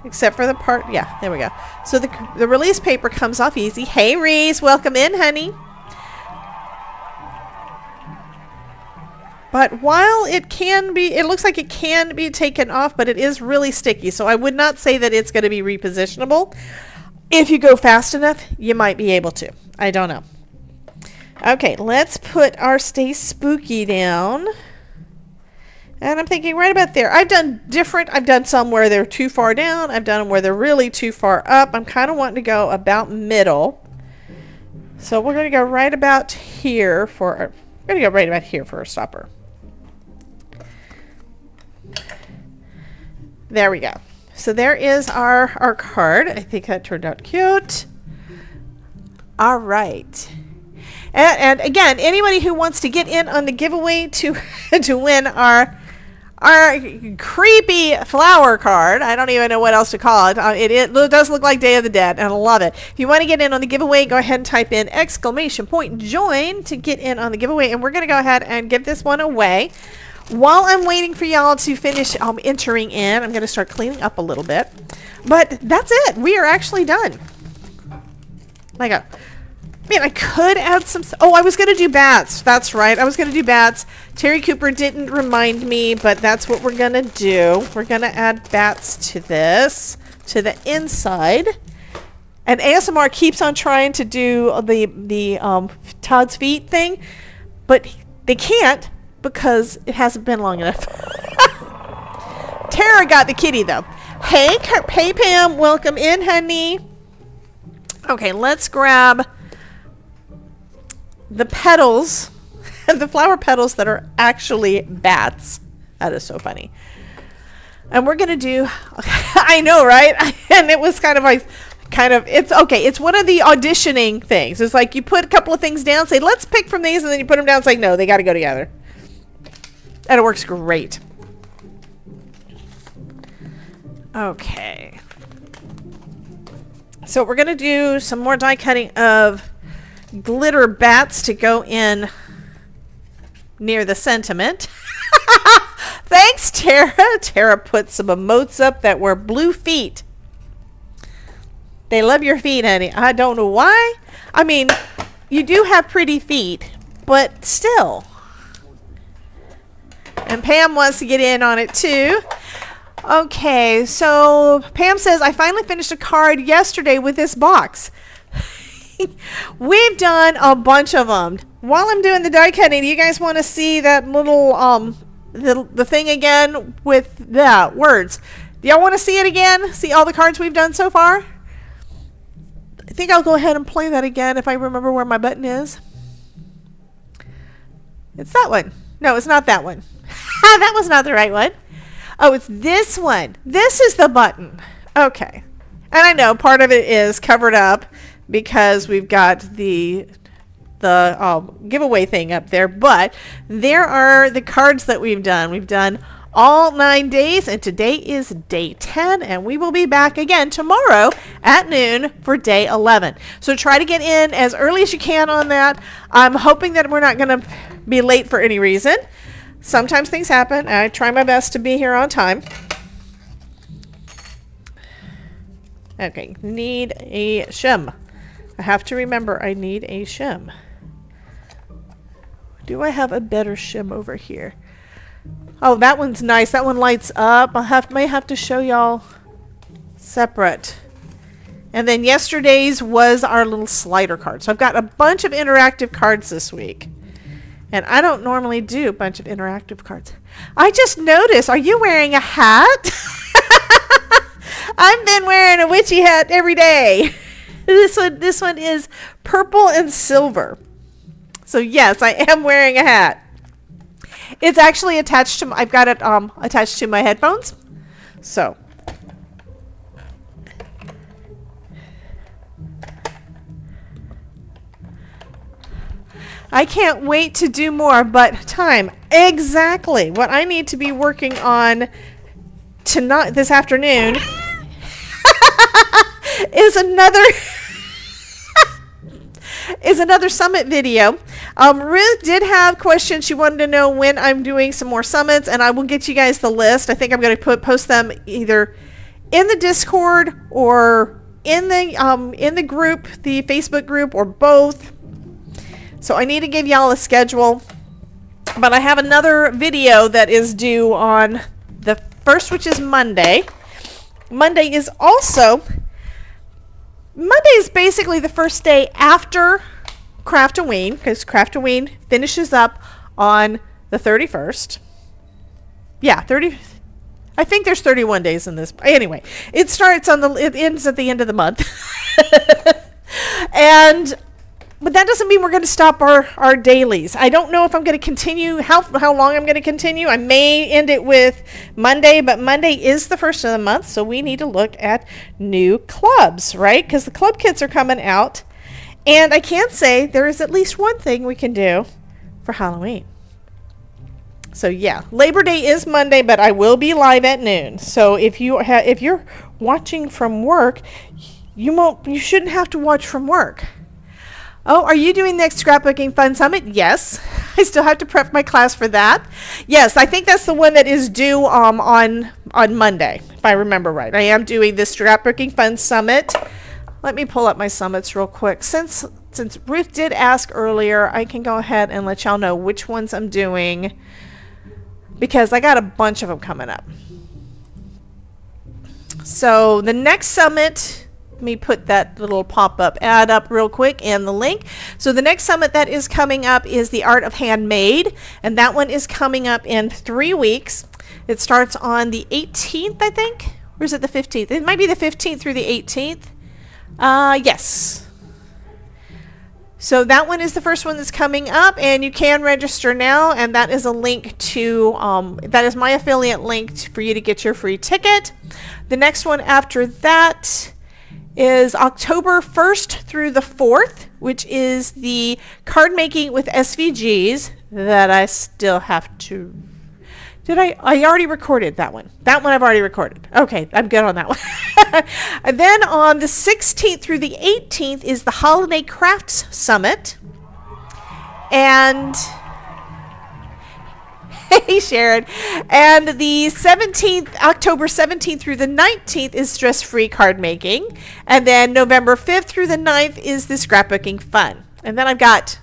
except for the part, yeah, there we go. So the release paper comes off easy. Hey Reese, welcome in, honey. But while it can be, it looks like it can be taken off, but it is really sticky. So I would not say that it's going to be repositionable. If you go fast enough, you might be able to. I don't know. Okay, let's put our Stay Spooky down. And I'm thinking right about there. I've done some where they're too far down. I've done them where they're really too far up. I'm kind of wanting to go about middle. So we're going to go right about here for our stopper. There we go. So there is our card. I think that turned out cute. All right. And again, anybody who wants to get in on the giveaway to to win our creepy flower card. I don't even know what else to call it. It does look like Day of the Dead, and I love it. If you want to get in on the giveaway, go ahead and type in !join to get in on the giveaway, and we're going to go ahead and give this one away. While I'm waiting for y'all to finish entering in, I'm going to start cleaning up a little bit. But that's it. We are actually done. I could add some... Oh, I was going to do bats. That's right. I was going to do bats. Terry Cooper didn't remind me, but that's what we're going to do. We're going to add bats to this, to the inside. And ASMR keeps on trying to do the Todd's feet thing, but they can't because it hasn't been long enough. Tara got the kitty, though. Hey, Pam. Welcome in, honey. Okay, let's grab the petals, the flower petals that are actually bats. That is so funny. And we're going to do, I know, right? And it was it's okay. It's one of the auditioning things. It's like you put a couple of things down, say, let's pick from these, and then you put them down. It's like, no, they got to go together. And it works great. Okay. So we're going to do some more die cutting of glitter bats to go in near the sentiment. Thanks, Tara. Tara put some emotes up that were blue feet. They love your feet, honey. I don't know why. I mean, you do have pretty feet, but still. And Pam wants to get in on it too. Okay, so Pam says, I finally finished a card yesterday with this box. We've done a bunch of them. While I'm doing the die cutting, do you guys want to see that little the thing again with the words? Do y'all want to see it again? See all the cards we've done so far? I think I'll go ahead and play that again if I remember where my button is. It's that one. No, it's not that one. That was not the right one. Oh, it's this one. This is the button. Okay. And I know part of it is covered up because we've got the giveaway thing up there, but there are the cards that we've done. We've done all 9 days, and today is day 10, and we will be back again tomorrow at noon for day 11. So try to get in as early as you can on that. I'm hoping that we're not going to be late for any reason. Sometimes things happen. I try my best to be here on time. Okay, need a shim. I have to remember I need a shim. Do I have a better shim over here? Oh, that one's nice. That one lights up. I may have to show y'all separate. And then yesterday's was our little slider card. So I've got a bunch of interactive cards this week. And I don't normally do a bunch of interactive cards. I just noticed, are you wearing a hat? I've been wearing a witchy hat every day. This one is purple and silver. So yes, I am wearing a hat. It's actually attached to, I've got it attached to my headphones. So. I can't wait to do more, but time. Exactly. What I need to be working on tonight, this afternoon, is another summit video. Ruth did have questions. She wanted to know when I'm doing some more summits, and I will get you guys the list. I think I'm going to post them either in the Discord or in the group, the Facebook group, or both. So I need to give y'all a schedule. But I have another video that is due on the 1st, which is Monday. Monday is basically the first day after Craft-o-ween, because Craft-o-ween finishes up on the 31st. Yeah, 30. I think there's 31 days in this. Anyway, it ends at the end of the month. And but that doesn't mean we're going to stop our dailies. I don't know if I'm going to continue, how long I'm going to continue. I may end it with Monday, but Monday is the first of the month, so we need to look at new clubs, right? Because the club kits are coming out, and I can say there is at least one thing we can do for Halloween. So yeah, Labor Day is Monday, but I will be live at noon. So if you're watching from work, you shouldn't have to watch from work. Oh, are you doing next Scrapbooking Fun Summit? Yes. I still have to prep my class for that. Yes, I think that's the one that is due on Monday, if I remember right. I am doing this Scrapbooking Fun Summit. Let me pull up my summits real quick. Since Ruth did ask earlier, I can go ahead and let y'all know which ones I'm doing, because I got a bunch of them coming up. So the next summit, let me put that little pop-up ad up real quick and the link. So the next summit that is coming up is the Art of Handmade, and that one is coming up in 3 weeks. It starts on the 18th, I think. Or is it the 15th? It might be the 15th through the 18th. Yes. So that one is the first one that's coming up, and you can register now, and that is a link to, that is my affiliate link for you to get your free ticket. The next one after that is October 1st through the 4th, which is the card making with SVGs that I still have to... I already recorded that one. That one I've already recorded. Okay, I'm good on that one. And then on the 16th through the 18th is the Holiday Crafts Summit. And hey, Sharon. And the 17th, October 17th through the 19th is stress-free card making. And then November 5th through the 9th is the Scrapbooking Fun. And then I've got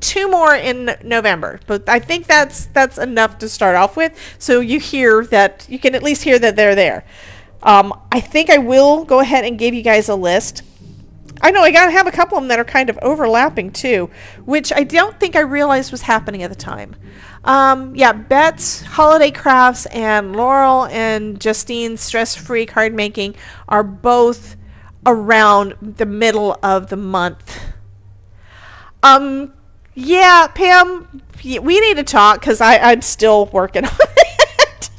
2 more in November, but I think that's enough to start off with. So you can at least hear that they're there. I think I will go ahead and give you guys a list. I know I gotta have a couple of them that are kind of overlapping too, which I don't think I realized was happening at the time. Yeah, Bet's Holiday Crafts and Laurel and Justine's Stress-Free Card Making are both around the middle of the month. Yeah, Pam, we need to talk, because I'm still working on it.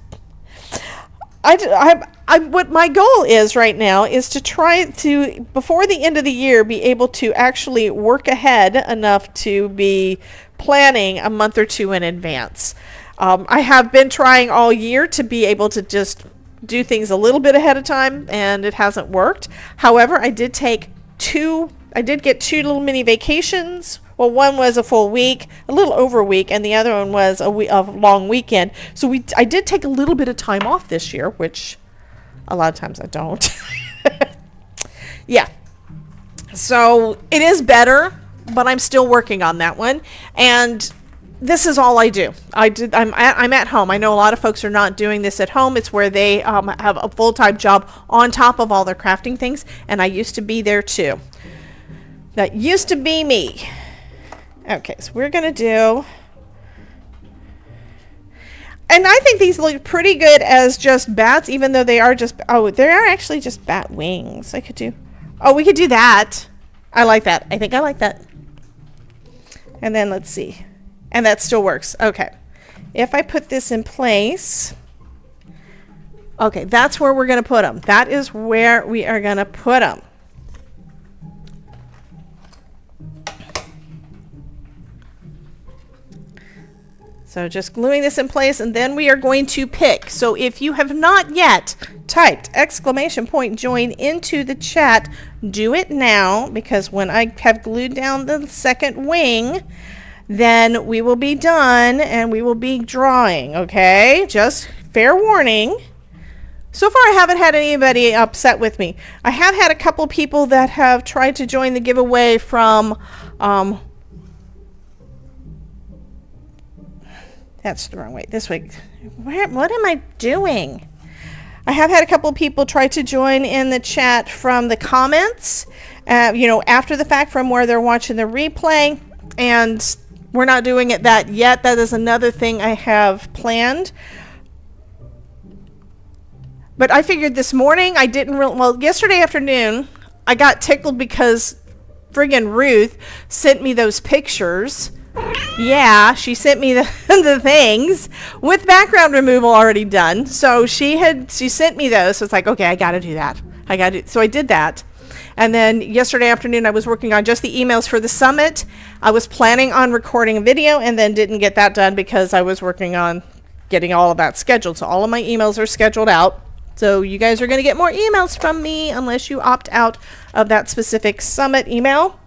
What my goal is right now is to try to, before the end of the year, be able to actually work ahead enough to be planning a month or 2 in advance. I have been trying all year to be able to just do things a little bit ahead of time, and it hasn't worked. However, I did get 2 little mini vacations. Well, one was a full week, a little over a week, and the other one was a long weekend. So I did take a little bit of time off this year, which a lot of times I don't. Yeah. So it is better, but I'm still working on that one. And this is all I do. I'm at home. I know a lot of folks are not doing this at home. It's where they have a full-time job on top of all their crafting things, and I used to be there too. That used to be me. Okay, so we're going to do... And I think these look pretty good as just bats, even though they are just... Oh, they are actually just bat wings. I could do... Oh, we could do that. I like that. I think I like that. And then let's see. And that still works. Okay. If I put this in place... Okay, that's where we're going to put them. That is where we are going to put them. So just gluing this in place, and then we are going to pick. So if you have not yet typed !join into the chat, do it now, because when I have glued down the second wing, then we will be done and we will be drawing, okay? Just fair warning. So far I haven't had anybody upset with me. I have had a couple people that have tried to join the giveaway from that's the wrong way. This way. What am I doing? I have had a couple of people try to join in the chat from the comments, after the fact, from where they're watching the replay, and we're not doing that yet. That is another thing I have planned. But I figured this morning, yesterday afternoon, I got tickled because friggin' Ruth sent me those pictures. Yeah, she sent me the, the things with background removal already done. So she sent me those. So it's like, okay, I got to do that. So I did that. And then yesterday afternoon, I was working on just the emails for the summit. I was planning on recording a video and then didn't get that done because I was working on getting all of that scheduled. So all of my emails are scheduled out. So you guys are going to get more emails from me unless you opt out of that specific summit email.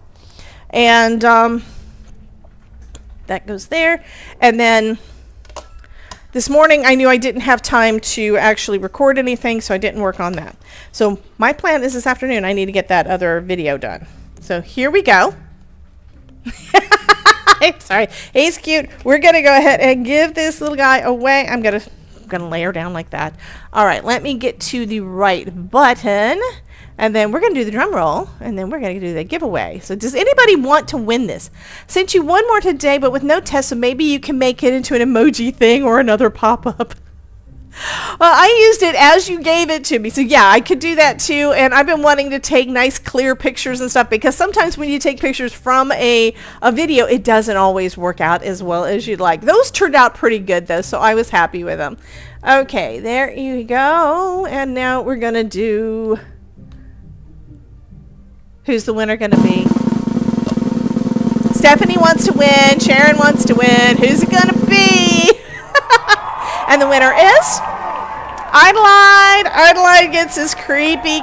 And that goes there. And then this morning, I knew I didn't have time to actually record anything, so I didn't work on that. So my plan is this afternoon, I need to get that other video done. So here we go. I'm sorry. He's cute. We're going to go ahead and give this little guy away. I'm going to lay her down like that. All right, let me get to the right button. And then we're going to do the drum roll, and then we're going to do the giveaway. So does anybody want to win this? Sent you one more today, but with no test, so maybe you can make it into an emoji thing or another pop-up. Well, I used it as you gave it to me. So yeah, I could do that too. And I've been wanting to take nice clear pictures and stuff because sometimes when you take pictures from a video, it doesn't always work out as well as you'd like. Those turned out pretty good though, so I was happy with them. Okay, there you go. And now we're going to do... Who's the winner going to be? Stephanie wants to win. Sharon wants to win. Who's it going to be? And the winner is Adelaide. Adelaide gets this creepy.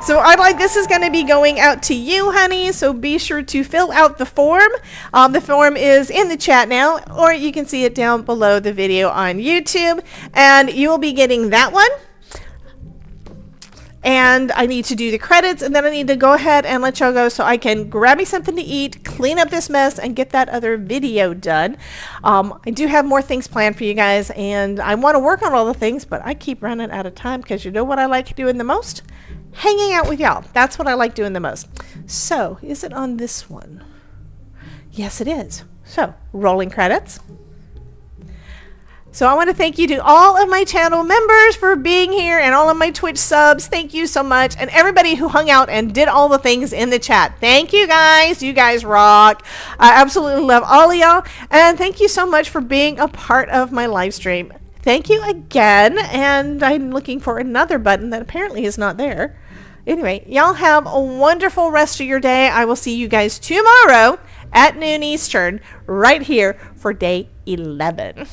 So Adelaide, this is going to be going out to you, honey. So be sure to fill out the form. The form is in the chat now, or you can see it down below the video on YouTube. And you will be getting that one. And I need to do the credits, and then I need to go ahead and let y'all go so I can grab me something to eat, clean up this mess, and get that other video done. I do have more things planned for you guys, and I want to work on all the things, but I keep running out of time because you know what I like doing the most? Hanging out with y'all. That's what I like doing the most. So, is it on this one? Yes, it is. So, rolling credits. So I want to thank you to all of my channel members for being here and all of my Twitch subs. Thank you so much. And everybody who hung out and did all the things in the chat. Thank you guys. You guys rock. I absolutely love all of y'all. And thank you so much for being a part of my live stream. Thank you again. And I'm looking for another button that apparently is not there. Anyway, y'all have a wonderful rest of your day. I will see you guys tomorrow at noon Eastern right here for day 11.